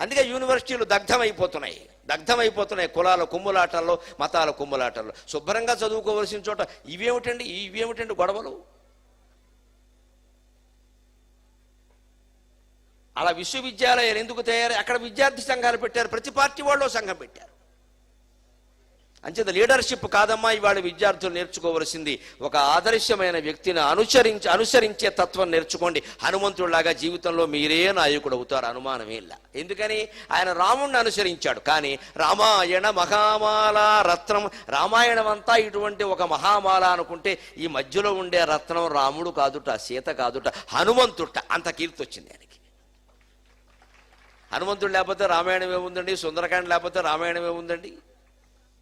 అందుకే యూనివర్సిటీలు దగ్ధమైపోతున్నాయి కులాల కుమ్ములాటల్లో, మతాల కుమ్ములాటల్లో. శుభ్రంగా చదువుకోవలసిన చోట ఇవేమిటండి గొడవలు? అలా విశ్వవిద్యాలయాలు ఎందుకు తయారు? అక్కడ విద్యార్థి సంఘాలు పెట్టారు, ప్రతి పార్టీ వాళ్ళు సంఘం పెట్టారు. అంచేత లీడర్షిప్ కాదమ్మా ఇవాళ విద్యార్థులు నేర్చుకోవలసింది, ఒక ఆదర్శమైన వ్యక్తిని అనుసరించే తత్వం నేర్చుకోండి. హనుమంతుడిలాగా జీవితంలో మీరే నాయకుడు అవుతారు, అనుమానమే ಇಲ್ಲ. ఎందుకని ఆయన రాముణ్ణి అనుసరించాడు. కానీ రామాయణ మహామాల రత్నం, రామాయణం అంతా ఇటువంటి ఒక మహామాల అనుకుంటే ఈ మధ్యలో ఉండే రత్నం రాముడు కాదుట, సీత కాదుట, హనుమంతుట. అంత కీర్తి వచ్చింది ఆయనకి. హనుమంతుడు లేకపోతే రామాయణం ఏముందండి, సుందరకాండ లేకపోతే రామాయణం ఏముందండి?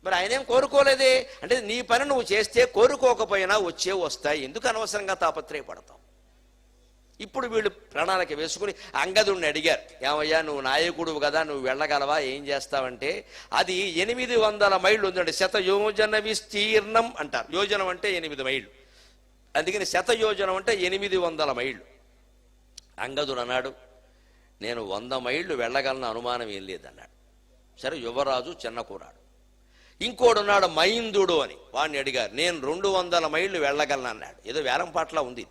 మరి ఆయనేం కోరుకోలేదే. అంటే నీ పని నువ్వు చేస్తే కోరుకోకపోయినా వస్తాయి, ఎందుకు అనవసరంగా తాపత్రయపడతావు? ఇప్పుడు వీళ్ళు ప్రణాళిక వేసుకుని అంగదుడిని అడిగారు, ఏమయ్యా నువ్వు నాయకుడు కదా, నువ్వు వెళ్ళగలవా, ఏం చేస్తావంటే అది 800 మైళ్ళు ఉందండి. శతయోజన విస్తీర్ణం అంటారు. యోజనం అంటే 8 మైళ్ళు, అందుకని శతయోజనం అంటే 800 మైళ్ళు. అంగదుడు అన్నాడు, నేను 100 మైళ్ళు వెళ్ళగలను, అనుమానం ఏం లేదన్నాడు. సరే, యువరాజు చిన్న కూరాడు. ఇంకోడున్నాడు మైందుడు అని, వాడిని అడిగారు, నేను 200 మైళ్ళు వెళ్ళగలను అన్నాడు. ఏదో వేలం పాటలా ఉంది.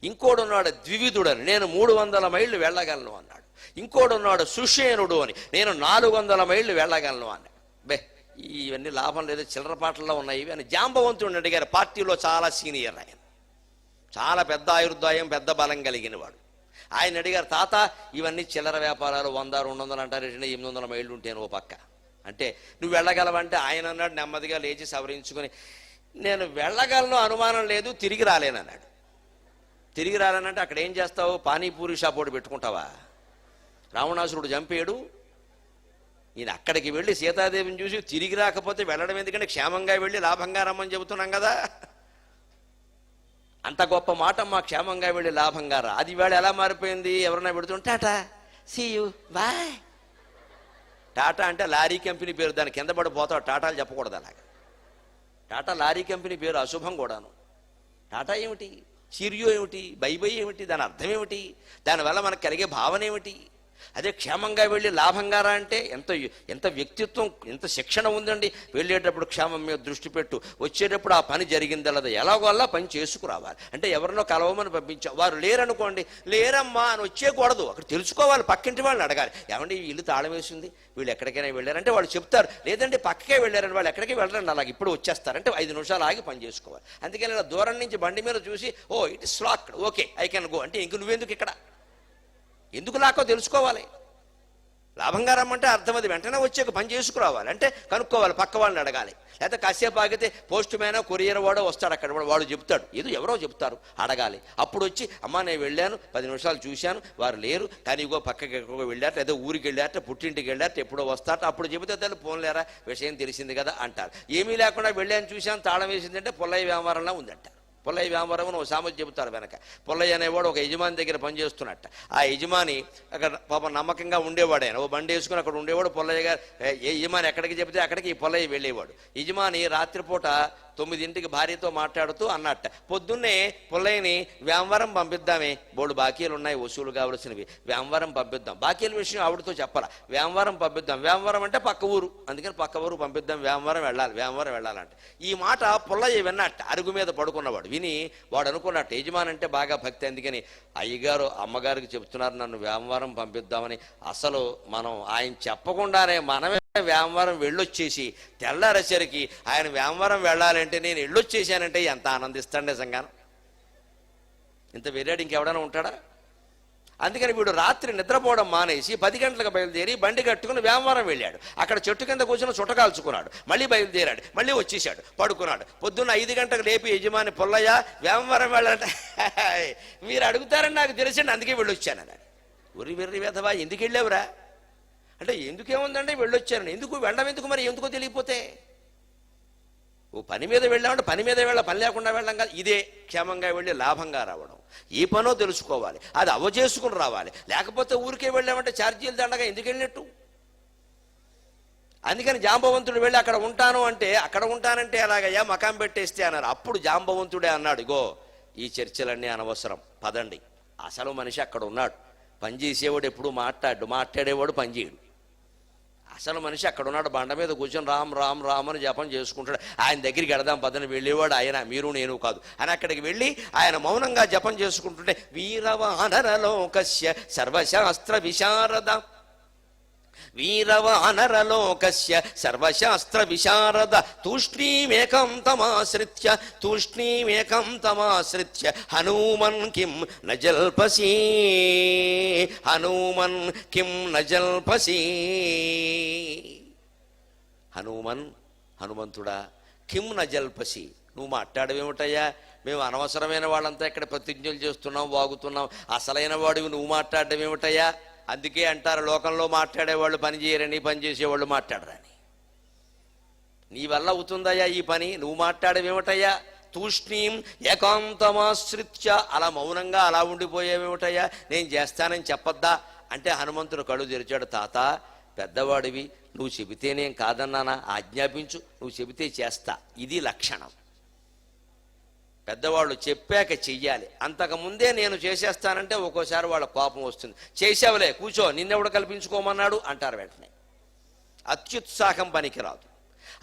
ఇంకోడున్నాడు ద్వివిధుడు అని, నేను 300 మైళ్ళు వెళ్ళగలను అన్నాడు. ఇంకోడున్నాడు సుషేనుడు అని, నేను 400 మైళ్ళు వెళ్ళగలను అన్నాడు. ఇవన్నీ లాభం లేదు, చిల్లర పాటల్లో ఉన్నాయి అని జాంబవంతుడిని అడిగారు. పార్టీలో చాలా సీనియర్ ఆయన, చాలా పెద్ద ఆయుర్దాయం, పెద్ద బలం కలిగిన వాడు. ఆయన అడిగారు, తాత ఇవన్నీ చిల్లర వ్యాపారాలు 100, 200 అంటారు, 800 మైళ్ళు ఉంటేను ఓ పక్క అంటే నువ్వు వెళ్ళగలవంటే ఆయన అన్నాడు నెమ్మదిగా లేచి సవరించుకొని, నేను వెళ్ళగలను, అనుమానం లేదు, తిరిగి రాలేనన్నాడు. తిరిగి రాలేనంటే అక్కడ ఏం చేస్తావు? పానీపూరి షాప్ ఒకటి పెట్టుకుంటావా? రావణాసురుడు చంపేడు. ఈయన అక్కడికి వెళ్ళి సీతాదేవిని చూసి తిరిగి రాకపోతే వెళ్ళడం ఎందుకంటే క్షేమంగా వెళ్ళి లాభంగా రమ్మని చెబుతున్నాం కదా. అంత గొప్ప మాట, మా క్షేమంగా వెళ్ళి లాభంగా రా. అది వేళ ఎలా మారిపోయింది? ఎవరన్నా పెడుతుంటే tata see you bye. Tata అంటే లారీ కంపెనీ పేరు, దాని కింద పడిపోతావు. టాటాలు చెప్పకూడదు అలాగా. టాటా లారీ కంపెనీ పేరు, అశుభం కూడాను. టాటా ఏమిటి, చీరియో ఏమిటి, బై ఏమిటి, దాని అర్థం ఏమిటి, దానివల్ల మనకు కలిగే భావన ఏమిటి? అదే క్షేమంగా వెళ్ళి లాభంగా రా అంటే ఎంత వ్యక్తిత్వం, ఎంత శిక్షణ ఉందండి. వెళ్ళేటప్పుడు క్షేమం మీద దృష్టి పెట్టు, వచ్చేటప్పుడు ఆ పని జరిగిందలదా ఎలాగో అలా పని చేసుకురావాలి. అంటే ఎవరినో కలవమని పంపించావు, వారు లేరనుకోండి, లేరమ్మా అని వచ్చేయకూడదు, అక్కడ తెలుసుకోవాలి. పక్కింటి వాళ్ళని అడగాలి, ఏమంటే ఈ ఇల్లు తాళం వేసింది, వీళ్ళు ఎక్కడికైనా వెళ్ళారంటే వాళ్ళు చెప్తారు, లేదంటే పక్కకే వెళ్ళారని వాళ్ళు ఎక్కడికి వెళ్ళరండి, అలాగే ఇప్పుడు వచ్చేస్తారంటే 5 నిమిషాలు ఆగి పని చేసుకోవాలి. అందుకని ఇలా దూరం నుంచి బండి మీద చూసి, oh it is locked, okay I can go అంటే ఇంక నువ్వెందుకు ఇక్కడ, ఎందుకు లాకో తెలుసుకోవాలి. లాభంగా రమ్మంటే అర్థం అది వెంటనే వచ్చాక పని చేసుకురావాలి. అంటే కనుక్కోవాలి, పక్క వాళ్ళని అడగాలి. లేకపోతే కాసేపు ఆగితే పోస్ట్ మ్యానో కొరియర్ వాడో వస్తాడు, అక్కడ వాడు చెప్తాడు, ఎవరో చెప్తారు, అడగాలి. అప్పుడు వచ్చి అమ్మా నేను వెళ్ళాను, 10 నిమిషాలు చూశాను, వారు లేరు, కానీ ఇగో పక్కకి ఎక్కడికో వెళ్ళారట, ఏదో ఊరికి వెళ్ళారట, పుట్టింటికి వెళ్ళారట, ఎప్పుడో వస్తారట. అప్పుడు చెబితే తల్లి పోన్లేరా విషయం తెలిసింది కదా అంటారు. ఏమీ లేకుండా వెళ్ళాను చూశాను తాళం వేసిందంటే పొల్లయ్య వ్యాపారంలో ఉందంట. పుల్లయ్య వ్యాపారం ఒక సామెత చెబుతారు వెనక. పుల్లయ్య అనేవాడు ఒక యజమాని దగ్గర పనిచేస్తున్నట్ట. ఆ యజమాని అక్కడ పాప నమ్మకంగా ఉండేవాడు. ఆయన ఓ బండి వేసుకుని అక్కడ ఉండేవాడు. పుల్లయ్య గారు యజమాని ఎక్కడికి చెబితే అక్కడికి ఈ పుల్లయ్య వెళ్ళేవాడు. యజమాని రాత్రిపూట 9ంటికి భార్యతో మాట్లాడుతూ అన్నట్ట, పొద్దున్నే పుల్లయ్యని వ్యాపారం పంపిద్దామే, బోడు బాకీలు ఉన్నాయి వసూలు కావలసినవి, వ్యాపారం పంపిద్దాం. బాకీల విషయం ఆవిడతో చెప్పాల, వ్యాపారం పంపిద్దాం. వ్యాపారం అంటే పక్క ఊరు, అందుకని పక్క ఊరు పంపిద్దాం, వ్యాపారం వెళ్ళాలంటే. ఈ మాట పుల్లయ్య విన్నట్ట, అరుగు మీద పడుకున్నవాడు. విని వాడు అనుకున్నట్టు యజమాని అంటే బాగా భక్తి, అందుకని అయ్యగారు అమ్మగారికి చెప్తున్నారు నన్ను వ్యాపారం పంపిద్దామని. అసలు మనం ఆయన చెప్పకుండానే మనమే వ్యాపారం వెళ్ళొచ్చేసి తెల్లారేసరికి ఆయన వ్యాపారం వెళ్ళాలంటే నేను వెళ్ళొచ్చేసానంటే ఎంత ఆనందిస్తాడు నిజంగాను. ఇంత వెర్రాడు ఇంకెవడైనా ఉంటాడా? అందుకని వీడు రాత్రి నిద్రపోవడం మానేసి 10 గంటలకు బయలుదేరి బండి కట్టుకుని వ్యాపారం వెళ్ళాడు. అక్కడ చెట్టు కింద కూర్చొని చుట్టకాల్చుకున్నాడు. మళ్ళీ బయలుదేరాడు, మళ్ళీ వచ్చేసాడు, పడుకున్నాడు. పొద్దున్న 5 గంటలకు లేపి యజమాని పుల్లయ్య వ్యాపారం వెళ్ళాలంటే మీరు అడుగుతారని నాకు తెలిసిండి, అందుకే వెళ్ళొచ్చానన్నాడు. ఉరి వెర్రి వేధవా ఎందుకు వెళ్ళావురా అంటే ఎందుకేముందంటే వెళ్ళొచ్చాను. వెళ్ళడం ఎందుకు మరి, ఎందుకో తెలియపోతే. ఓ పని మీద వెళ్ళామంటే పని మీద పని లేకుండా వెళ్ళడం కాదు. ఇదే క్షేమంగా వెళ్ళి లాభంగా రావడం. ఏ పనో తెలుసుకోవాలి, అది అవచేసుకుని రావాలి. లేకపోతే ఊరికే వెళ్ళామంటే ఛార్జీలు దండగా ఎందుకు వెళ్ళినట్టు. అందుకని జాంబవంతుడు వెళ్ళి అక్కడ ఉంటానంటే అలాగయ్యా మకాం పెట్టేస్తే అన్నారు. అప్పుడు జాంబవంతుడే అన్నాడు, ఇగో ఈ చర్చలన్నీ అనవసరం, పదండి. అసలు మనిషి అక్కడ ఉన్నాడు, పనిచేసేవాడు ఎప్పుడు మాట్లాడేవాడు పనిచేయడు. అసలు మనిషి అక్కడ ఉన్నాడు, బండ మీద కూర్చొని రామ్ రామ్ రామ్ అని జపం చేసుకుంటాడు. ఆయన దగ్గరికి వెళదాం పదని వెళ్ళేవాడు ఆయన, మీరు నేను కాదు అని అక్కడికి వెళ్ళి ఆయన మౌనంగా జపం చేసుకుంటుంటే వీరవానరలోకస్య సర్వశాస్త్ర విశారద, వీరవానరలోకస్య సర్వశాస్త్ర విశారద తూష్ణీమేకం తమాశ్రిత్య హనుమన్ కిం న జల్పసి, హనుమన్ కిం న జల్పసి. హనుమంతుడా కిం న జల్పసి, నువ్వు మాట్లాడవేమిటయ్యా? మేము అనవసరమైన వాళ్ళంతా ఇక్కడ ప్రతిజ్ఞలు చేస్తున్నాం, వాగుతున్నాం, అసలైన వాడివి నువ్వు మాట్లాడడం ఏమిటయ్యా? అందుకే అంటారు లోకంలో మాట్లాడేవాళ్ళు పని చేయరని, పని చేసేవాళ్ళు మాట్లాడరని. నీ వల్ల అవుతుందయ్యా ఈ పని? నువ్వు మాట్లాడేవేమిటయ్యా? తూష్ణీం ఏకాంతమాశ్రిత్య, అలా మౌనంగా అలా ఉండిపోయేవేమిటయ్యా? నేను చేస్తానని చెప్పొద్దా అంటే హనుమంతుడు కళ్ళు తెరిచాడు. తాత పెద్దవాడివి, నువ్వు చెబితేనేం కాదన్నానా? ఆజ్ఞాపించు, నువ్వు చెబితే చేస్తా. ఇది లక్షణం. పెద్దవాళ్ళు చెప్పాక చెయ్యాలి. అంతకుముందే నేను చేసేస్తానంటే ఒక్కోసారి వాళ్ళ కోపం వస్తుంది. చేసావులే కూర్చో, నిన్నెవడు కల్పించుకోమన్నాడు అంటారు వెంటనే. అత్యుత్సాహం పనికిరాదు.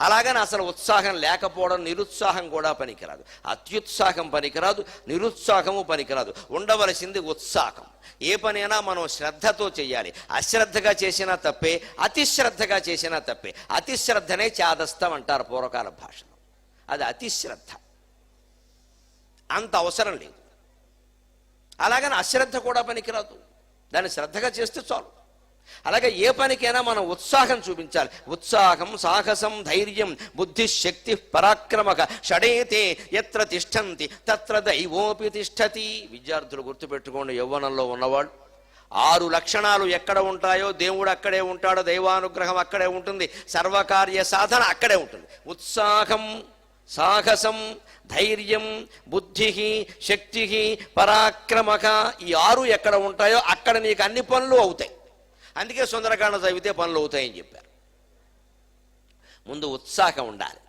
అలాగని అసలు ఉత్సాహం లేకపోవడం, నిరుత్సాహం కూడా పనికిరాదు. అత్యుత్సాహం పనికిరాదు, నిరుత్సాహము పనికిరాదు. ఉండవలసింది ఉత్సాహం. ఏ పనైనా మనం శ్రద్ధతో చెయ్యాలి. అశ్రద్ధగా చేసినా తప్పే, అతిశ్రద్ధగా చేసినా తప్పే. అతిశ్రద్ధనే చాదస్తం అంటారు పూర్వకాల భాషలో. అది అతిశ్రద్ధ, అంత అవసరం లేదు. అలాగని అశ్రద్ధ కూడా పనికిరాదు, దాన్ని శ్రద్ధగా చేస్తే చాలు. అలాగే ఏ పనికైనా మనం ఉత్సాహం చూపించాలి. ఉత్సాహం, సాహసం, ధైర్యం, బుద్ధి, శక్తి, పరాక్రమక షడేతే ఎత్ర తిష్టంతి తత్ర దైవోపి తిష్టతి. విద్యార్థులు గుర్తుపెట్టుకోండి, యవ్వనంలో ఉన్నవాళ్ళు 6 లక్షణాలు ఎక్కడ ఉంటాయో దేవుడు అక్కడే ఉంటాడు, దైవానుగ్రహం అక్కడే ఉంటుంది, సర్వకార్య సాధన అక్కడే ఉంటుంది. ఉత్సాహం, సాహసం, ధైర్యం, బుద్ధి, శక్తి, పరాక్రమక, ఈ 6 ఎక్కడ ఉంటాయో అక్కడ నీకు అన్ని పనులు అవుతాయి. అందుకే సుందరకాండ చదివితే పనులు అవుతాయని చెప్పారు. ముందు ఉత్సాహం ఉండాలి.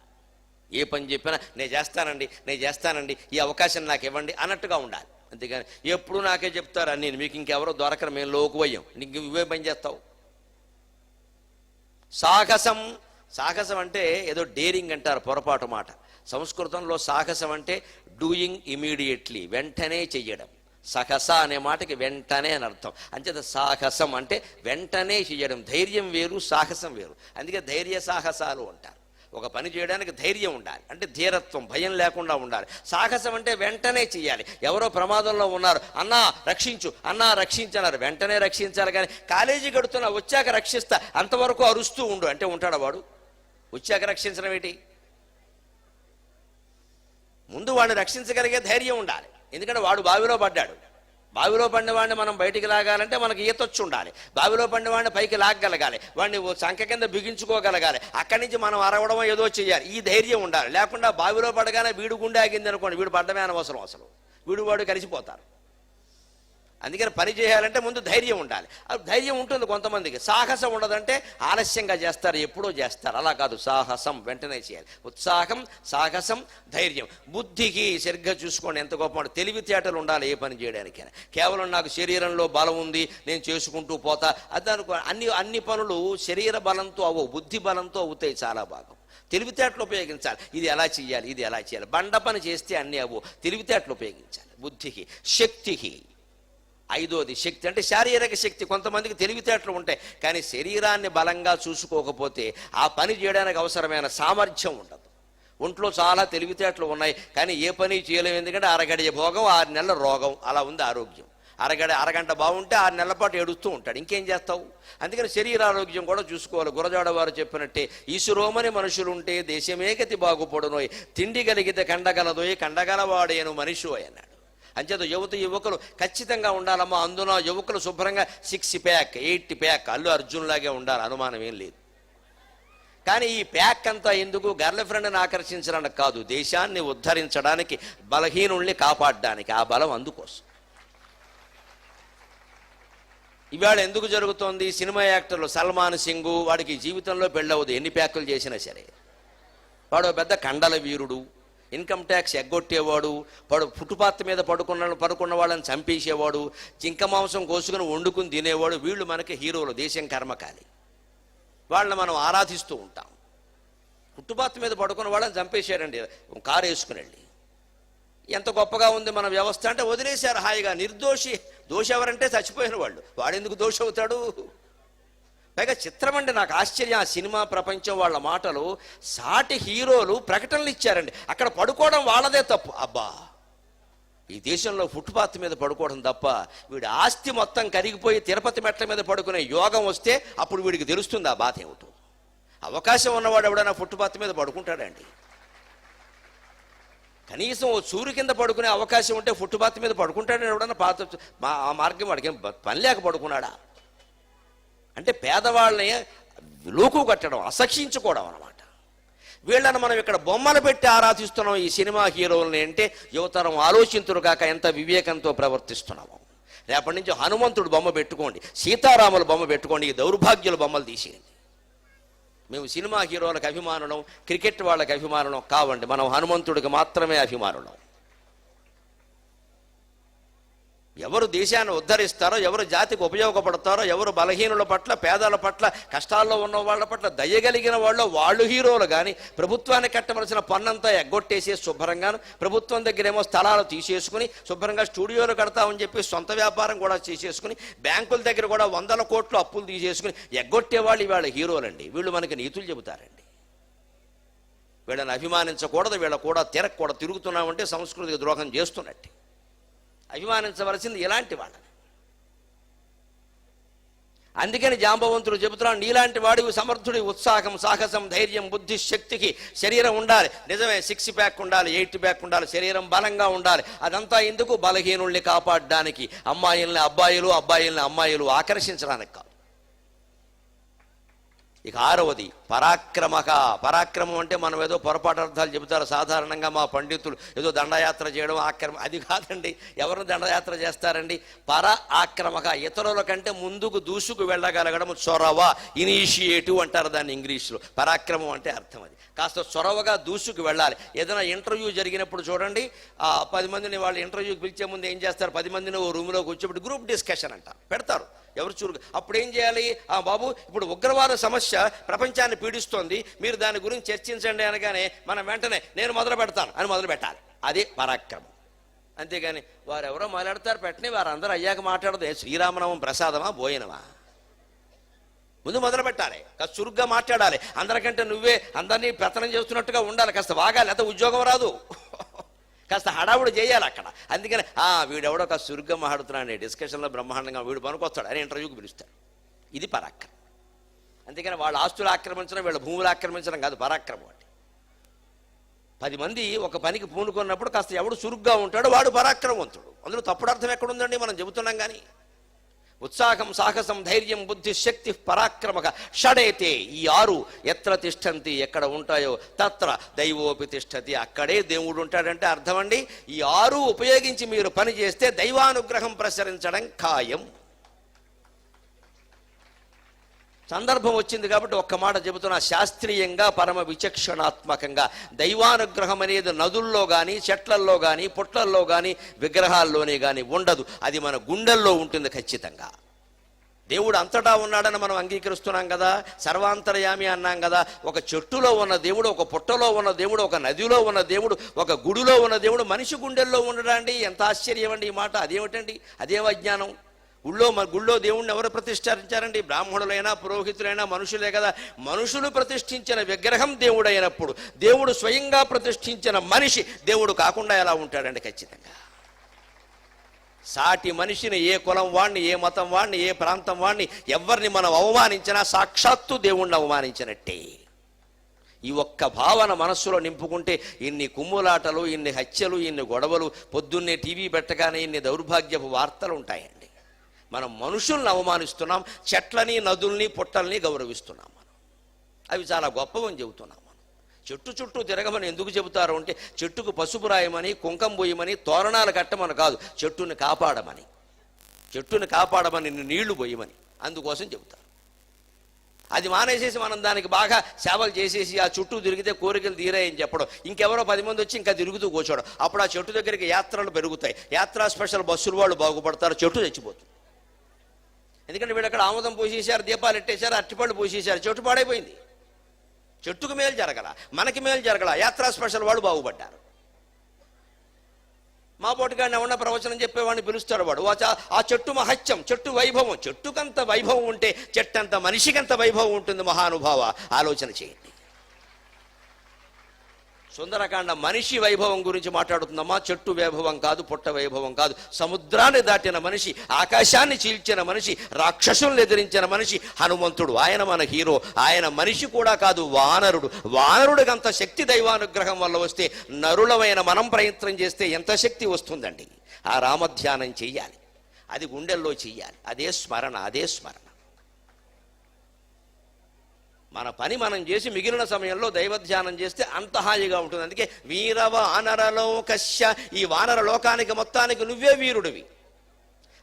ఏ పని చెప్పినా నేను చేస్తానండి, ఈ అవకాశం నాకు ఇవ్వండి అన్నట్టుగా ఉండాలి. అంతేగాని ఎప్పుడు నాకే చెప్తారు నేను, మీకు ఇంకెవరో దొరకరు, మేము లోకువయ్యాం, నీకు ఇవే పని చేస్తావు. సాహసం అంటే ఏదో డేరింగ్ అంటారు, పొరపాటు మాట. సంస్కృతంలో సాహసం అంటే డూయింగ్ ఇమీడియట్లీ, వెంటనే చెయ్యడం. సహస అనే మాటకి వెంటనే అని అర్థం. అంచేత సాహసం అంటే వెంటనే చెయ్యడం. ధైర్యం వేరు, సాహసం వేరు. అందుకే ధైర్య సాహసాలు అంటారు. ఒక పని చేయడానికి ధైర్యం ఉండాలి, అంటే ధీరత్వం, భయం లేకుండా ఉండాలి. సాహసం అంటే వెంటనే చెయ్యాలి. ఎవరో ప్రమాదంలో ఉన్నారు, అన్నా రక్షించన్నారు, వెంటనే రక్షించాలి. కానీ కాలేజీ కడుతున్నా, వచ్చాక రక్షిస్తా, అంతవరకు అరుస్తూ ఉండు అంటే ఉంటాడా వాడు? వచ్చాక రక్షించడం ఏంటి? ముందు వాడిని రక్షించగలిగే ధైర్యం ఉండాలి. ఎందుకంటే వాడు బావిలో పడ్డాడు. బావిలో పడిన వాడిని మనం బయటికి లాగాలంటే మనకి ఈతొచ్చి ఉండాలి. బావిలో పడిన వాడిని పైకి లాగగలగాలి, వాడిని సంఖ్య కింద బిగించుకోగలగాలి. అక్కడి నుంచి మనం అరవడం ఏదో చేయాలి. ఈ ధైర్యం ఉండాలి. లేకుండా బావిలో పడగానే వీడు గుండె ఆగింది అనుకోండి, వీడు పడ్డమే అనవసరం, అసలు వాడు కలిసిపోతారు. అందుకని పని చేయాలంటే ముందు ధైర్యం ఉండాలి. అది ధైర్యం ఉంటుంది కొంతమందికి. సాహసం ఉండదంటే ఆలస్యంగా చేస్తారు, ఎప్పుడో చేస్తారు. అలా కాదు, సాహసం వెంటనే చేయాలి. ఉత్సాహం, సాహసం, ధైర్యం. బుద్ధికి సరిగ్గా చూసుకోండి ఎంత గొప్ప. తెలివితేటలు ఉండాలి ఏ పని చేయడానికైనా. కేవలం నాకు శరీరంలో బలం ఉంది, నేను చేసుకుంటూ పోతా అది అనుకో. అన్ని పనులు శరీర బలంతో అవ్వవు, బుద్ధి బలంతో అవుతాయి చాలా భాగం. తెలివితేటలు ఉపయోగించాలి. ఇది ఎలా చేయాలి. బండ పని చేస్తే అన్నీ అవ్వవు, తెలివితేటలు ఉపయోగించాలి. బుద్ధికి, శక్తికి. 5వది శక్తి, అంటే శారీరక శక్తి. కొంతమందికి తెలివితేటలు ఉంటాయి, కానీ శరీరాన్ని బలంగా చూసుకోకపోతే ఆ పని చేయడానికి అవసరమైన సామర్థ్యం ఉండదు. ఒంట్లో చాలా తెలివితేటలు ఉన్నాయి, కానీ ఏ పని చేయలేము. ఎందుకంటే అరగడియ భోగం, 6 నెలల రోగం, అలా ఉంది ఆరోగ్యం. అరగంట బాగుంటే 6 నెలల పాటు ఏడుస్తూ ఉంటాడు, ఇంకేం చేస్తావు? అందుకని శరీరారోగ్యం కూడా చూసుకోవాలి. గురజాడ వారు చెప్పినట్టే, ఈశ్వరోమని మనుషులుంటే దేశమే గతి బాగుపడునోయ్, తిండి కలిగితే కండగలదోయ్, కండగలవాడేను మనిషి అన్నాడు. అంచేత యువకులు ఖచ్చితంగా ఉండాలమ్మా. అందున యువకులు శుభ్రంగా 6 ప్యాక్ 8 ప్యాక్ అల్లు అర్జున్ లాగే ఉండాలి, అనుమానం ఏం లేదు. కానీ ఈ ప్యాక్ అంతా ఎందుకు? గర్ల్ ఫ్రెండ్ని ఆకర్షించడానికి కాదు, దేశాన్ని ఉద్ధరించడానికి, బలహీనుల్ని కాపాడడానికి. ఆ బలం అందుకోసం. ఇవాళ ఎందుకు జరుగుతోంది? సినిమా యాక్టర్లు సల్మాన్ సింగ్, వాడికి జీవితంలో పెళ్ళవద్దు, ఎన్ని ప్యాకులు చేసినా సరే. వాడు పెద్ద కండల వీరుడు, ఇన్కమ్ ట్యాక్స్ ఎగ్గొట్టేవాడు, ఫుట్పాత్ మీద పడుకున్న వాళ్ళని చంపేసేవాడు, జింక మాంసం కోసుకుని వండుకుని తినేవాడు. వీళ్ళు మనకి హీరోలు, దేశం కర్మకాలి. వాళ్ళని మనం ఆరాధిస్తూ ఉంటాం. ఫుట్పాత్ మీద పడుకున్న వాళ్ళని చంపేశారండి కారు వేసుకుని వెళ్ళి. ఎంత గొప్పగా ఉంది మన వ్యవస్థ అంటే వదిలేశారు హాయిగా. నిర్దోషి. దోషి ఎవరంటే చచ్చిపోయిన వాళ్ళు, వాడెందుకు దోషి అవుతాడు? పైగా చిత్రం అండి, నాకు ఆశ్చర్యం ఆ సినిమా ప్రపంచం వాళ్ళ మాటలు. సాటి హీరోలు ప్రకటనలు ఇచ్చారండి, అక్కడ పడుకోవడం వాళ్ళదే తప్పు. అబ్బా, ఈ దేశంలో ఫుట్పాత్ మీద పడుకోవడం తప్ప, వీడి ఆస్తి మొత్తం కరిగిపోయి తిరుపతి మెట్ల మీద పడుకునే యోగం వస్తే అప్పుడు వీడికి తెలుస్తుంది ఆ బాధ ఏమిటో. అవకాశం ఉన్నవాడు ఎవడైనా ఫుట్పాత్ మీద పడుకుంటాడండి? కనీసం ఓ సూర్యు కింద పడుకునే అవకాశం ఉంటే ఫుట్పాత్ మీద పడుకుంటాడని ఎవడన్నా ఆ మార్గం వాడికి పని లేక పడుకున్నాడా? అంటే పేదవాళ్ళని లోకు కట్టడం, అసఖ్యించుకోవడం అన్నమాట. వీళ్ళని మనం ఇక్కడ బొమ్మలు పెట్టి ఆరాధిస్తున్నాం ఈ సినిమా హీరోలని అంటే యువతరం ఆలోచింతురు కాక ఎంత వివేకంతో ప్రవర్తిస్తున్నాము. రేపటి నుంచి హనుమంతుడు బొమ్మ పెట్టుకోండి, సీతారాముల బొమ్మ పెట్టుకోండి, ఈ దౌర్భాగ్యుల బొమ్మలు తీసేయండి. మేము సినిమా హీరోలకు అభిమానులం, క్రికెట్ వాళ్ళకి అభిమానులం కావండి, మనం హనుమంతుడికి మాత్రమే అభిమానులం. ఎవరు దేశాన్ని ఉద్ధరిస్తారో, ఎవరు జాతికి ఉపయోగపడతారో, ఎవరు బలహీనుల పట్ల, పేదల పట్ల, కష్టాల్లో ఉన్న వాళ్ళ పట్ల దయగలిగిన వాళ్ళు హీరోలు. కానీ ప్రభుత్వానికి కట్టవలసిన పన్నంతా ఎగ్గొట్టేసి శుభ్రంగాను, ప్రభుత్వం దగ్గరేమో స్థలాలు తీసేసుకుని శుభ్రంగా స్టూడియోలు కడతామని చెప్పి సొంత వ్యాపారం కూడా చేసేసుకుని, బ్యాంకుల దగ్గర కూడా 100 కోట్లు అప్పులు తీసేసుకుని ఎగ్గొట్టేవాళ్ళు ఇవాళ హీరోలండి. వీళ్ళు మనకి నీతులు చెబుతారండి. వీళ్ళని అభిమానించకూడదు, వీళ్ళ కూడా తిరుగుతున్నామంటే సంస్కృతికి ద్రోహం చేస్తున్నట్టు. అభిమానించవలసింది ఇలాంటి వాళ్ళని. అందుకని జాంబవంతుడు చెబుతున్నాడు, నీలాంటి వాడివి సమర్థుడి, ఉత్సాహం, సాహసం, ధైర్యం, బుద్ధి, శక్తికి శరీరం ఉండాలి. నిజమే, 6 ప్యాక్ ఉండాలి, 8 ప్యాక్ ఉండాలి, శరీరం బలంగా ఉండాలి. అదంతా ఎందుకు? బలహీనుల్ని కాపాడడానికి, అమ్మాయిల్ని అబ్బాయిలు, అబ్బాయిల్ని అమ్మాయిలు ఆకర్షించడానికి కాదు. ఇక 6వది పరాక్రమక. పరాక్రమం అంటే మనం ఏదో పొరపాటు అర్థాలు చెబుతారు సాధారణంగా మా పండితులు, ఏదో దండయాత్ర చేయడం ఆక్రమం, అది కాదండి. ఎవరు దండయాత్ర చేస్తారండి? ఆక్రమక, ఇతరుల కంటే ముందుకు దూసుకు వెళ్ళగలగడం, చొరవ, ఇనిషియేటివ్ అంటారు దాన్ని ఇంగ్లీష్లో. పరాక్రమం అంటే అర్థం అది. కాస్త చొరవగా దూసుకు వెళ్ళాలి. ఏదైనా ఇంటర్వ్యూ జరిగినప్పుడు చూడండి, 10 మందిని వాళ్ళు ఇంటర్వ్యూకి పిలిచే ముందు ఏం చేస్తారు? 10 మందిని ఓ రూమ్లోకి వచ్చేప్పుడు గ్రూప్ డిస్కషన్ అంట పెడతారు. ఎవరు చూరు అప్పుడు ఏం చేయాలి? బాబు, ఇప్పుడు ఉగ్రవాద సమస్య ప్రపంచాన్ని పీడిస్తోంది, మీరు దాని గురించి చర్చించండి అనగానే మనం వెంటనే నేను మొదలు పెడతాను అని మొదలు పెట్టాలి. అదే పరాక్రమం. అంతేగాని వారు ఎవరో మాట్లాడతారు పెట్టని, వారు అందరూ అయ్యాక మాట్లాడదు. శ్రీరామనామం ప్రసాదమా, భోజనమా? ముందు మొదలు పెట్టాలి, కాస్త చురుగ్గా మాట్లాడాలి. అందరికంటే నువ్వే అందరినీ పెత్తనం చేస్తున్నట్టుగా ఉండాలి, కాస్త వాగాలి, లేకపోతే ఉద్యోగం రాదు. కాస్త హడావుడు చేయాలి అక్కడ. అందుకని వీడెవడో కాస్త చురుగ్గా మాట్లాడుతున్నాడు, డిస్కషన్లో బ్రహ్మాండంగా వీడు పనికొస్తాడు అని ఇంటర్వ్యూకి పిలుస్తాడు. ఇది పరాక్రమం. అందుకని వాళ్ళ ఆస్తులు ఆక్రమించడం, వీళ్ళ భూములు ఆక్రమించడం కాదు పరాక్రమం అంటే. 10 మంది ఒక పనికి పూనుకున్నప్పుడు కాస్త ఎవడు చురుగ్గా ఉంటాడో వాడు పరాక్రమవంతుడు. అందులో తప్పుడు అర్థం ఎక్కడుందండి? మనం చెబుతున్నాం కానీ. ఉత్సాహం, సాహసం, ధైర్యం, బుద్ధి, శక్తి, పరాక్రమక షడైతే, ఈ 6 ఎత్ర తిష్టంతి, ఎక్కడ ఉంటాయో తత్ర దైవోపి తిష్టతి, అక్కడే దేవుడు ఉంటాడంటే అర్థం అండి. ఈ 6 ఉపయోగించి మీరు పని చేస్తే దైవానుగ్రహం ప్రసరించడం ఖాయం. సందర్భం వచ్చింది కాబట్టి ఒక్క మాట చెబుతున్నా. శాస్త్రీయంగా, పరమ విచక్షణాత్మకంగా దైవానుగ్రహం అనేది నదుల్లో కానీ, చెట్లల్లో కానీ, పుట్లల్లో కానీ, విగ్రహాల్లోనే కానీ ఉండదు. అది మన గుండెల్లో ఉంటుంది ఖచ్చితంగా. దేవుడు అంతటా ఉన్నాడని మనం అంగీకరిస్తున్నాం కదా, సర్వాంతర్యామి అన్నాం కదా. ఒక చెట్టులో ఉన్న దేవుడు, ఒక పుట్టలో ఉన్న దేవుడు, ఒక నదిలో ఉన్న దేవుడు, ఒక గుడిలో ఉన్న దేవుడు మనిషి గుండెల్లో ఉండడండి. ఎంత ఆశ్చర్యం అండి ఈ మాట! అదేమిటండి? అదేం అజ్ఞానం? గుళ్ళో దేవుణ్ణి ఎవరు ప్రతిష్ఠించారండి? బ్రాహ్మణులైనా, పురోహితులైనా మనుషులే కదా. మనుషులు ప్రతిష్ఠించిన విగ్రహం దేవుడైనప్పుడు, దేవుడు స్వయంగా ప్రతిష్ఠించిన మనిషి దేవుడు కాకుండా ఎలా ఉంటాడండి? ఖచ్చితంగా సాటి మనిషిని, ఏ కులం వాణ్ణి, ఏ మతం వాణ్ణి, ఏ ప్రాంతం వాణ్ణి, ఎవరిని మనం అవమానించినా సాక్షాత్తు దేవుణ్ణి అవమానించినట్టే. ఈ ఒక్క భావన మనస్సులో నింపుకుంటే ఇన్ని కుమ్ములాటలు, ఇన్ని హత్యలు, ఇన్ని గొడవలు, పొద్దున్నే టీవీ పెట్టగానే ఇన్ని దౌర్భాగ్యపు వార్తలు ఉంటాయండి. మనం మనుషుల్ని అవమానిస్తున్నాం, చెట్లని, నదుల్ని, పుట్టల్ని గౌరవిస్తున్నాం. మనం అవి చాలా గొప్పవని చెబుతున్నాం. మనం చెట్టు చుట్టూ తిరగమని ఎందుకు చెబుతారు అంటే, చెట్టుకు పసుపు రాయమని, కుంకం పోయమని, తోరణాలు కట్టమని కాదు, చెట్టుని కాపాడమని, నీళ్లు పోయమని, అందుకోసం చెబుతారు. అది మానేసేసి మనం దానికి బాగా సేవలు చేసేసి ఆ చుట్టూ తిరిగితే కోరికలు తీరాయని చెప్పడం, ఇంకెవరో 10 మంది వచ్చి ఇంకా తిరుగుతూ కూర్చోవడం. అప్పుడు ఆ చెట్టు దగ్గరికి యాత్రలు పెరుగుతాయి, యాత్రా స్పెషల్ బస్సులు వాళ్ళు బాగుపడతారు, చెట్టు చచ్చిపోతుంది. ఎందుకంటే వీళ్ళు అక్కడ ఆముదం పోసేశారు, దీపాలు ఎట్టేశారు, అరటిపళ్ళు పోసేశారు, చెట్టు పాడైపోయింది. చెట్టుకు మేలు జరగల, మనకి మేలు జరగల, యాత్రా స్పెషల్ వాళ్ళు బాగుపడ్డారు. మా పోటుగాడిని ఎవరన్నా ప్రవచనం చెప్పేవాడిని పిలుస్తాడు వాడు. ఆ చెట్టు మహత్యం, చెట్టు వైభవం, చెట్టుకంత వైభవం ఉంటే చెట్టంత మనిషికంత వైభవం ఉంటుంది. మహానుభావ, ఆలోచన చేయండి. సుందరకాండ మనిషి వైభవం గురించి మాట్లాడుతుందమ్మా, చెట్టు వైభవం కాదు, పుట్ట వైభవం కాదు. సముద్రాన్ని దాటిన మనిషి, ఆకాశాన్ని చీల్చిన మనిషి, రాక్షసుల్ని ఎదిరించిన మనిషి హనుమంతుడు. ఆయన మన హీరో. ఆయన మనిషి కూడా కాదు, వానరుడు. వానరుడికి అంత శక్తి దైవానుగ్రహం వల్ల వస్తే నరులమైన మనం ప్రయత్నం చేస్తే ఎంత శక్తి వస్తుందండి. ఆ రామధ్యానం చెయ్యాలి, అది గుండెల్లో చెయ్యాలి. అదే స్మరణ, అదే స్మరణ. మన పని మనం చేసి మిగిలిన సమయంలో దైవధ్యానం చేస్తే అంత హాయిగా ఉంటుంది. అందుకే వీరవానరలోకస్య, ఈ వానర లోకానికి మొత్తానికి నువ్వే వీరుడివి.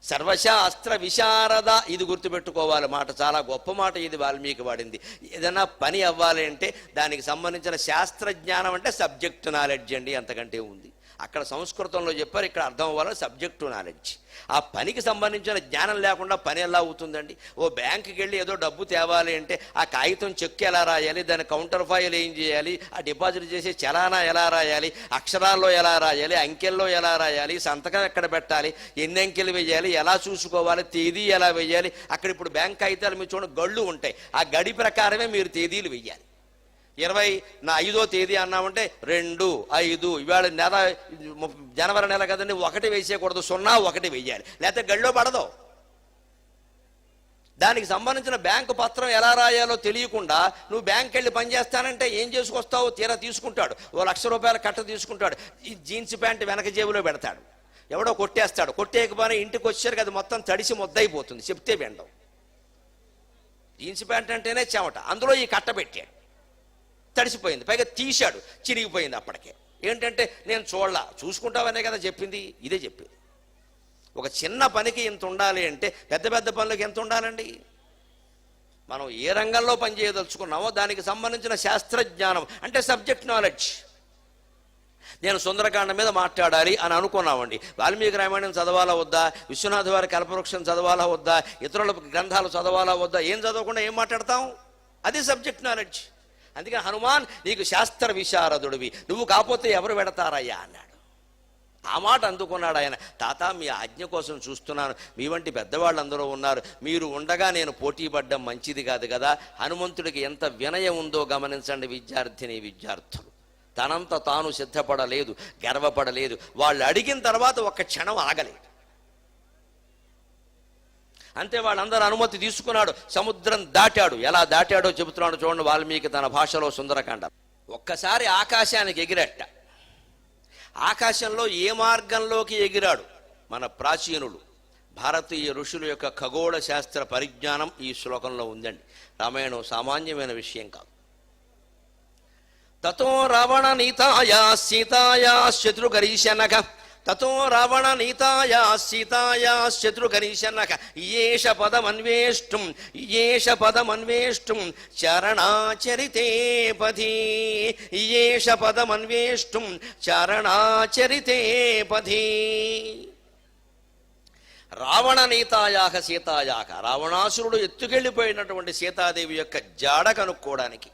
సర్వశాస్త్ర విశారద, ఇది గుర్తుపెట్టుకోవాలి. మాట చాలా గొప్ప మాట ఇది, వాల్మీకి వాడింది. ఏదైనా పని అవ్వాలి అంటే దానికి సంబంధించిన శాస్త్రజ్ఞానం అంటే సబ్జెక్ట్ నాలెడ్జ్ అండి, అంతకంటే ఉంది. అక్కడ సంస్కృతంలో చెప్పారు, ఇక్కడ అర్థం అవ్వాలి సబ్జెక్టు నాలెడ్జ్. ఆ పనికి సంబంధించిన జ్ఞానం లేకుండా పని ఎలా అవుతుందండి? ఓ బ్యాంకుకి వెళ్ళి ఏదో డబ్బు తేవాలి అంటే ఆ కాగితం చెక్ ఎలా రాయాలి, దాని కౌంటర్ ఫైల్ ఏం చేయాలి, ఆ డిపాజిట్ చేసే చలానా ఎలా రాయాలి, అక్షరాల్లో ఎలా రాయాలి, అంకెల్లో ఎలా రాయాలి, సంతకం ఎక్కడ పెట్టాలి, ఎన్ని అంకెలు వేయాలి, ఎలా చూసుకోవాలి, తేదీ ఎలా వేయాలి. అక్కడ ఇప్పుడు బ్యాంక్ కాగితాలు మీరు చూడండి, గళ్ళు ఉంటాయి. ఆ గడి ప్రకారమే మీరు తేదీలు వెయ్యాలి. 25వ తేదీ అన్నామంటే 2/5, ఇవాళ నెల జనవరి నెల కదండి, 1 వేసేయకూడదు, 01 వెయ్యాలి, లేకపోతే గడిలో పడదు. దానికి సంబంధించిన బ్యాంకు పత్రం ఎలా రాయాలో తెలియకుండా నువ్వు బ్యాంక్ వెళ్ళి పనిచేస్తానంటే ఏం చేసుకొస్తావు? తీరా తీసుకుంటాడు, ఓ ₹1,00,000 కట్ట తీసుకుంటాడు, ఈ జీన్స్ ప్యాంట్ వెనక జేబులో పెడతాడు, ఎవడో కొట్టేస్తాడు. కొట్టేయకపోయినా ఇంటికి వచ్చారు కదా మొత్తం తడిసి ముద్దయిపోతుంది, చెప్తే వెండవు. జీన్స్ ప్యాంట్ అంటేనే చెమట, అందులో ఈ కట్ట పెట్టాడు, తడిసిపోయింది, పైగా తీశాడు, చిరిగిపోయింది. అప్పటికే ఏంటంటే నేను చూసుకుంటావనే కదా చెప్పింది, ఇదే చెప్పింది. ఒక చిన్న పనికి ఇంత ఉండాలి అంటే పెద్ద పెద్ద పనులకు ఎంత ఉండాలండి? మనం ఏ రంగంలో పనిచేయదలుచుకున్నామో దానికి సంబంధించిన శాస్త్రజ్ఞానం అంటే సబ్జెక్ట్ నాలెడ్జ్. నేను సుందరకాండ మీద మాట్లాడాలి అని అనుకున్నామండి. వాల్మీకి రామాయణం చదవాలా వద్దా, విశ్వనాథ వారి కల్పవృక్షం చదవాలా వద్దా, ఇతరుల గ్రంథాలు చదవాలా వద్దా, ఏం చదవకుండా ఏం మాట్లాడతాం? అది సబ్జెక్ట్ నాలెడ్జ్. అందుకని హనుమాన్ నీకు శాస్త్ర విశారదుడివి, నువ్వు కాకపోతే ఎవరు పెడతారయ్యా అన్నాడు. ఆ మాట అందుకున్నాడు ఆయన. తాత, మీ ఆజ్ఞ కోసం చూస్తున్నాను, మీ వంటి పెద్దవాళ్ళందరూ ఉన్నారు, మీరు ఉండగా నేను పోటీ పడ్డం మంచిది కాదు కదా. హనుమంతుడికి ఎంత వినయం ఉందో గమనించండి విద్యార్థిని విద్యార్థులు. తనంత తాను సిద్ధపడలేదు, గర్వపడలేదు. వాళ్ళు అడిగిన తర్వాత ఒక్క క్షణం ఆగలేదు. అంతే, వాళ్ళందరూ అనుమతి తీసుకున్నాడు, సముద్రం దాటాడు. ఎలా దాటాడో చెబుతున్నాడు చూడండి వాల్మీకి తన భాషలో సుందరకాండ. ఒక్కసారి ఆకాశానికి ఎగిరట్ట. ఆకాశంలో ఏ మార్గంలోకి ఎగిరాడు? మన ప్రాచీనులు భారతీయ ఋషుల యొక్క ఖగోళ శాస్త్ర పరిజ్ఞానం ఈ శ్లోకంలో ఉందండి. రామాయణం సామాన్యమైన విషయం కాదు. తతో రావణ నీతాయా సీతాయా శత్రుగరీశనక, తతో రావణ నీతాయా సీతాయా శత్రుగరీశనక, ఏష పదమన్వేష్టం చరణాచరితే పథి, ఏష పదమన్వేష్టం చరణాచరితే పథి. రావణ నీతాయాక సీతాయాక, రావణాసురుడు ఎత్తుకెళ్ళిపోయినటువంటి సీతాదేవి యొక్క జాడ కనుక్కోవడానికి.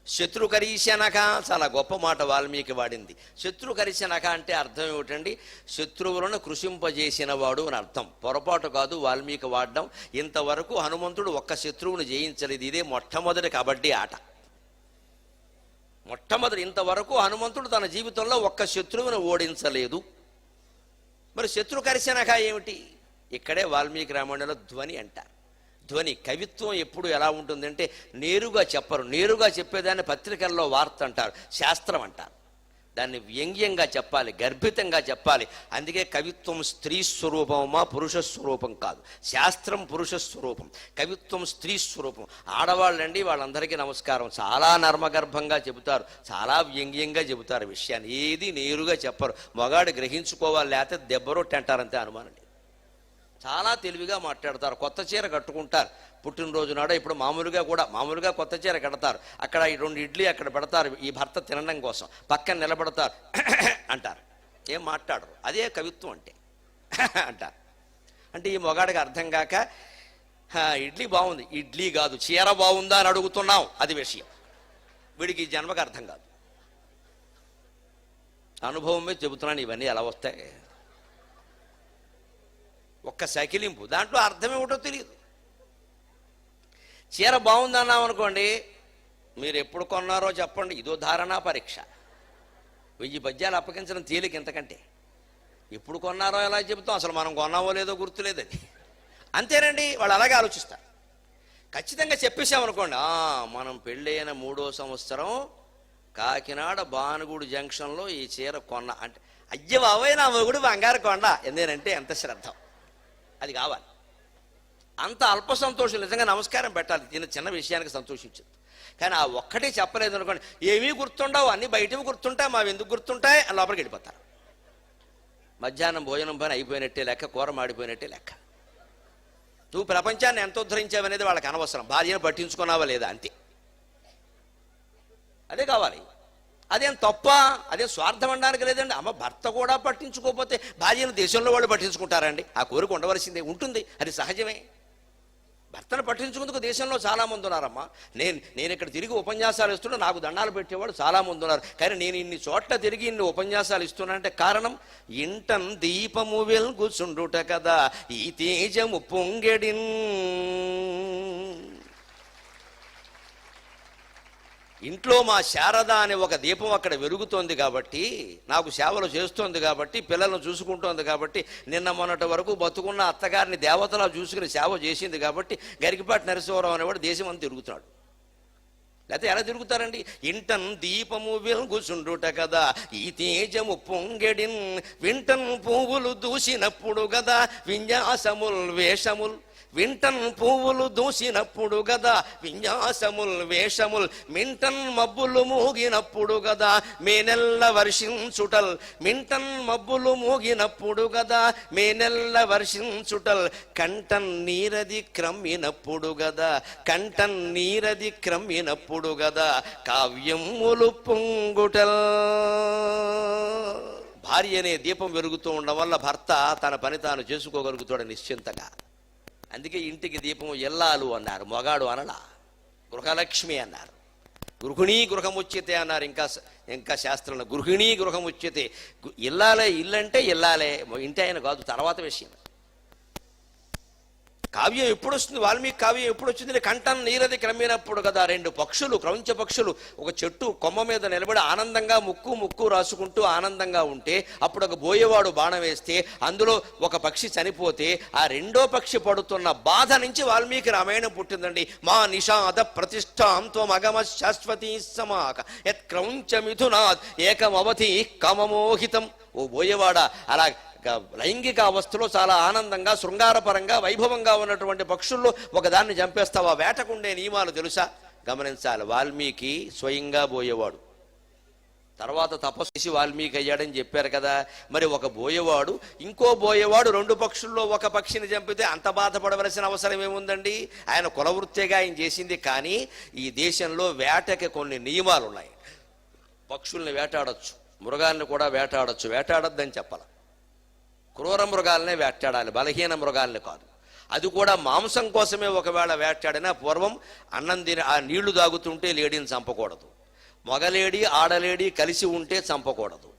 శత్రుకరీశనక, చాలా గొప్ప మాట వాల్మీకి వాడింది. శత్రుకరీశనక అంటే అర్థం ఏమిటండి? శత్రువులను కృషింపజేసిన వాడు అని అర్థం. పొరపాటు కాదు వాల్మీకి వాడడం. ఇంతవరకు హనుమంతుడు ఒక్క శత్రువును జయించలేదు. ఇదే మొట్టమొదటి కబడ్డీ ఆట. ఇంతవరకు హనుమంతుడు తన జీవితంలో ఒక్క శత్రువును ఓడించలేదు. మరి శత్రుకరీశనక ఏమిటి? ఇక్కడే వాల్మీకి రామాయణంలో ధ్వని అంటారు. ధ్వని, కవిత్వం ఎప్పుడు ఎలా ఉంటుందంటే నేరుగా చెప్పరు. నేరుగా చెప్పేదాన్ని పత్రికల్లో వార్త అంటారు, శాస్త్రం అంటారు. దాన్ని వ్యంగ్యంగా చెప్పాలి, గర్భితంగా చెప్పాలి. అందుకే కవిత్వం స్త్రీ స్వరూపమా పురుష స్వరూపం కాదు. శాస్త్రం పురుష స్వరూపం, కవిత్వం స్త్రీ స్వరూపం. ఆడవాళ్ళండి, వాళ్ళందరికీ నమస్కారం, చాలా నర్మగర్భంగా చెబుతారు, చాలా వ్యంగ్యంగా చెబుతారు విషయాన్ని. ఏది నేరుగా చెప్పరు. మగాడు గ్రహించుకోవాలి, లేకపోతే దెబ్బరొట్టి అంటారంతే, అనుమానం. చాలా తెలివిగా మాట్లాడతారు. కొత్త చీర కట్టుకుంటారు పుట్టినరోజు నాడు. ఇప్పుడు మామూలుగా కొత్త చీర కడతారు. అక్కడ 2 ఇడ్లీ అక్కడ పెడతారు ఈ భర్త తినడం కోసం. పక్కన నిలబడతారు అంటారు, ఏం మాట్లాడరు. అదే కవిత్వం అంటే అంటారు. అంటే ఈ మొగాడికి అర్థం కాక ఇడ్లీ బాగుంది, ఇడ్లీ కాదు చీర బాగుందా అని అడుగుతున్నాం, అది విషయం. వీడికి ఈ జన్మకు అర్థం కాదు. అనుభవం మీద చెబుతున్నాను, ఇవన్నీ ఎలా వస్తాయి. ఒక్క సకిలింపు, దాంట్లో అర్థం ఏమిటో తెలియదు. చీర బాగుందన్నాం అనుకోండి, మీరు ఎప్పుడు కొన్నారో చెప్పండి, ఇదో ధారణా పరీక్ష. 1000 పద్యాలు అప్పగించడం తేలిక ఇంతకంటే. ఎప్పుడు కొన్నారో ఎలా చెబుతాం, అసలు మనం కొన్నామో లేదో గుర్తులేదు. అది అంతేనండి, వాళ్ళు అలాగే ఆలోచిస్తారు. ఖచ్చితంగా చెప్పేసామనుకోండి, మనం పెళ్ళైన 3వ సంవత్సరం కాకినాడ బానుగూడు జంక్షన్లో ఈ చీర కొన్నా అంటే, అయ్య బాబోయ్ నా మొగుడు బంగారు కొండ ఎందుకంటే ఎంత శ్రద్ధ. అది కావాలి. అంత అల్ప సంతోషం, నిజంగా నమస్కారం పెట్టాలి చిన్న విషయానికి సంతోషించదు. కానీ ఆ ఒక్కటే చెప్పలేదు అనుకోండి, ఏమీ గుర్తుండవు, అన్నీ బయటవి గుర్తుంటాయి, మావి ఎందుకు గుర్తుంటాయి అని లోపలికి వెళ్ళిపోతారు. మధ్యాహ్నం భోజనం పని అయిపోయినట్టే లెక్క, కూర మాడిపోయినట్టే లెక్క. నువ్వు ప్రపంచాన్ని ఎంత ఉద్ధరించావనేది వాళ్ళకి అనవసరం, భార్యను పట్టించుకున్నావా లేదా అంతే. అదే కావాలి. అదేం తప్ప, అదే స్వార్థం అనడానికి లేదండి. భర్త కూడా పట్టించుకోకపోతే భార్యను దేశంలో వాళ్ళు పట్టించుకుంటారండి? ఆ కోరిక ఉండవలసిందే, ఉంటుంది, అది సహజమే. భర్తను పట్టించుకుందుకు దేశంలో చాలామంది ఉన్నారమ్మా. నేను ఇక్కడ తిరిగి ఉపన్యాసాలు ఇస్తున్నా, నాకు దండాలు పెట్టేవాడు చాలామంది ఉన్నారు. కానీ నేను ఇన్ని చోట్ల తిరిగి ఇన్ని ఉపన్యాసాలు ఇస్తున్నానంటే కారణం, ఇంటన్ దీపము వెలుగుచుండుట కదా ఈ తేజము పొంగెడిన్. ఇంట్లో మా శారద అనే ఒక దీపం అక్కడ వెలుగుతోంది కాబట్టి, నాకు సేవలు చేస్తోంది కాబట్టి, పిల్లలను చూసుకుంటోంది కాబట్టి, నిన్న మొన్నటి వరకు బతుకున్న అత్తగారిని దేవతలా చూసుకుని సేవ చేసింది కాబట్టి గరికిపాటి నరసింహరావు అనేవాడు దేశం అంతా తిరుగుతున్నాడు. లేకపోతే ఎలా తిరుగుతారండి? ఇంటన్ దీపము వెలుగుచుండుట కదా ఈ తేజము పొంగెడిన్, వింటన్ పువ్వులు దూసినప్పుడు గదా విన్యాసముల్ వేషముల్. వింటన్ పువ్వులు దూసినప్పుడు గదా విన్యాసముల్ వేషముల్. మింటన్ మబ్బులు మూగినప్పుడు గదా మేనెల్ల వర్షించుటల్. మింటన్ మబ్బులు మూగినప్పుడు గదా మేనెల్ల వర్షించుటల్. కంటన్ నీరది క్రమ్మినప్పుడు గదా కంటన్ నీరది క్రమ్మినప్పుడు గదా కావ్యములు పొంగుటల్. భార్య అనే దీపం వెలుగుతూ ఉండడం వల్ల భర్త తన పని తాను చేసుకోగలుగుతాడు నిశ్చింతగా. అందుకే ఇంటికి దీపము ఎల్లాలు అన్నారు, మొగాడు అనలా. గృహలక్ష్మి అన్నారు, గృహిణీ గృహముచ్యతే అన్నారు. ఇంకా శాస్త్రంలో గృహిణీ గృహముచ్యతే. ఇల్లాలే, ఇల్లంటే ఇల్లాలే, ఇంటి ఆయన కాదు, తర్వాత విషయం. కావ్యం ఎప్పుడు వస్తుంది? వాల్మీకి కావ్యం ఎప్పుడు వచ్చింది? కంఠం నీరది క్రమ్మినప్పుడు కదా. 2 పక్షులు, క్రౌంచ పక్షులు ఒక చెట్టు కొమ్మ మీద నిలబడి ఆనందంగా ముక్కు రాసుకుంటూ ఆనందంగా ఉంటే, అప్పుడు ఒక బోయేవాడు బాణం వేస్తే అందులో ఒక పక్షి చనిపోతే ఆ 2వ పక్షి పడుతున్న బాధ నుంచి వాల్మీకి రామాయణం పుట్టిందండి. మా నిషాద ప్రతిష్టాం త్వమగమ శాశ్వతీ సమాక యత్ క్రౌంచ మిథునాత్ ఏకమవధి కామమోహితం. ఓ బోయేవాడా, అలా లైంగిక అవస్థలో చాలా ఆనందంగా, శృంగారపరంగా, వైభవంగా ఉన్నటువంటి పక్షుల్లో ఒకదాన్ని చంపేస్తావా? వేటకుండే నియమాలు తెలుసా? గమనించాలి. వాల్మీకి స్వయంగా బోయేవాడు, తర్వాత తపస్సు చేసి వాల్మీకి అయ్యాడని చెప్పారు కదా. మరి ఒక బోయేవాడు, ఇంకో బోయేవాడు 2 పక్షుల్లో ఒక పక్షిని చంపితే అంత బాధపడవలసిన అవసరం ఏముందండి? ఆయన కులవృత్తిగా ఆయన చేసింది. కానీ ఈ దేశంలో వేటకి కొన్ని నియమాలు ఉన్నాయి. పక్షుల్ని వేటాడొచ్చు, మృగాల్ని కూడా వేటాడొచ్చు. వేటాడొద్దని చెప్పాలి. క్రూర మృగాలనే వేటాడాలి, బలహీన మృగాల్ని కాదు. అది కూడా మాంసం కోసమే ఒకవేళ వేటాడినా పూర్వం అన్నం తిని ఆ నీళ్లు తాగుతుంటే లేడీని చంపకూడదు. మగలేడి ఆడలేడి కలిసి ఉంటే చంపకూడదు.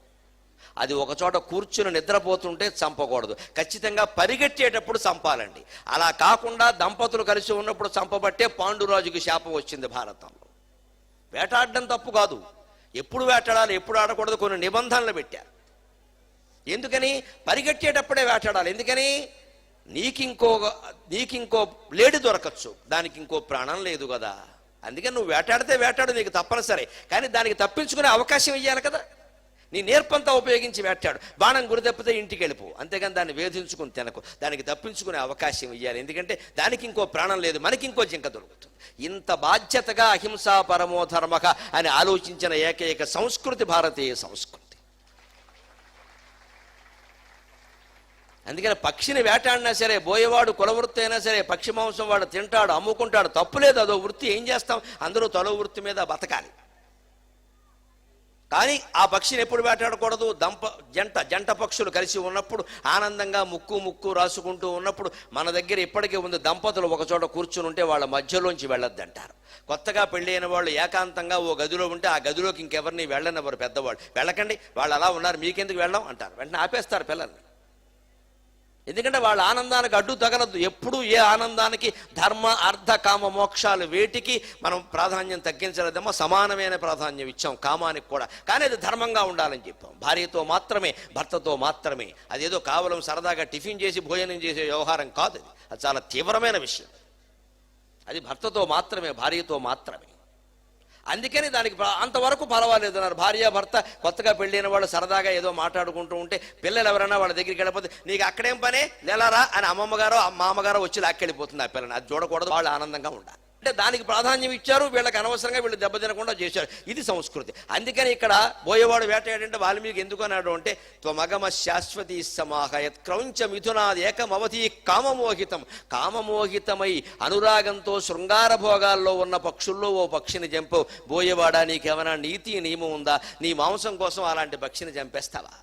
అది ఒకచోట కూర్చుని నిద్రపోతుంటే చంపకూడదు. ఖచ్చితంగా పరిగెట్టేటప్పుడు చంపాలండి. అలా కాకుండా దంపతులు కలిసి ఉన్నప్పుడు చంపబట్టే పాండురాజుకి శాపం వచ్చింది భారతంలో. వేటాడడం తప్పు కాదు, ఎప్పుడు వేటాడాలి ఎప్పుడు ఆడకూడదు కొన్ని నిబంధనలు పెట్టారు. ఎందుకని? పరిగెట్టేటప్పుడే వేటాడాలి. ఎందుకని? నీకింకో లేడి దొరకచ్చు, దానికి ఇంకో ప్రాణం లేదు కదా. అందుకని నువ్వు వేటాడితే వేటాడు, నీకు తప్పనిసరి. కానీ దానికి తప్పించుకునే అవకాశం ఇవ్వాలి కదా. నీ నేర్పంతా ఉపయోగించి వేటాడు. బాణం గురి తప్పితే ఇంటికి వెళ్ళిపో, అంతేగాని దాన్ని వేధించుకుని తినకు. దానికి తప్పించుకునే అవకాశం ఇవ్వాలి. ఎందుకంటే దానికి ఇంకో ప్రాణం లేదు, మనకి ఇంకో జింక దొరుకుతుంది. ఇంత బాధ్యతగా అహింసా పరమో ధర్మక అని ఆలోచించిన ఏకైక సంస్కృతి భారతీయ సంస్కృతి. అందుకని పక్షిని వేటాడినా సరే, బోయేవాడు కులవృత్తి అయినా సరే, పక్షి మాంసం వాడు తింటాడు, అమ్ముకుంటాడు, తప్పులేదు, అదో వృత్తి. ఏం చేస్తాం, అందరూ తలో వృత్తి మీద బతకాలి. కానీ ఆ పక్షిని ఎప్పుడు వేటాడకూడదు, జంట పక్షులు కలిసి ఉన్నప్పుడు ఆనందంగా ముక్కు రాసుకుంటూ ఉన్నప్పుడు, మన దగ్గర ఇప్పటికే ఉంది, దంపతులు ఒకచోట కూర్చుని ఉంటే వాళ్ళ మధ్యలోంచి వెళ్ళొద్దంటారు. కొత్తగా పెళ్ళైన వాళ్ళు ఏకాంతంగా ఓ గదిలో ఉంటే ఆ గదిలోకి ఇంకెవరిని వెళ్ళనివ్వరు పెద్దవాళ్ళు. వెళ్ళకండి, వాళ్ళు అలా ఉన్నారు, మీకెందుకు వెళ్ళడం అంటారు. వెంటనే ఆపేస్తారు పిల్లల్ని. ఎందుకంటే వాళ్ళ ఆనందానికి అడ్డు తగలద్దు. ఎప్పుడు ఏ ఆనందానికి ధర్మ అర్థ కామ మోక్షాలు వేటికి మనం ప్రాధాన్యం తగ్గించలేదమ్మా, సమానమైన ప్రాధాన్యం ఇచ్చాం కామానికి కూడా. కానీ అది ధర్మంగా ఉండాలని చెప్పాం. భార్యతో మాత్రమే, భర్తతో మాత్రమే. అదేదో కేవలం సరదాగా టిఫిన్ చేసి భోజనం చేసే వ్యవహారం కాదు. అది చాలా తీవ్రమైన విషయం. అది భర్తతో మాత్రమే, భార్యతో మాత్రమే. అందుకని దానికి అంతవరకు పర్వాలేదు అన్నారు. భార్య భర్త కొత్తగా పెళ్ళైన వాళ్ళు సరదాగా ఏదో మాట్లాడుకుంటూ ఉంటే పిల్లలు ఎవరైనా వాళ్ళ దగ్గరికి వెళ్ళిపోతే, నీకు అక్కడేం పనే లేలారా అని అమ్మమ్మగారో మామగారో వచ్చి లాక్కెళ్ళిపోతుంది ఆ పిల్లని. అది చూడకూడదు, వాళ్ళు ఆనందంగా ఉండాలి. అంటే దానికి ప్రాధాన్యం ఇచ్చారు, వీళ్ళకి అనవసరంగా వీళ్ళు దెబ్బతినకుండా చేశారు. ఇది సంస్కృతి. అందుకని ఇక్కడ బోయేవాడు వేటాడంటే వాల్మీకి ఎందుకు అన్నాడు అంటే, త్వమగమ శాశ్వతీ సమాహయత్ క్రౌంచ మిథునాది ఏకమవతి కామమోహితం. కామమోహితమై అనురాగంతో శృంగార భోగాల్లో ఉన్న పక్షుల్లో ఓ పక్షిని చంపావు. బోయేవాడా, నీకేమైనా నీతి నియమం ఉందా? నీ మాంసం కోసం అలాంటి పక్షిని చంపేస్తావా?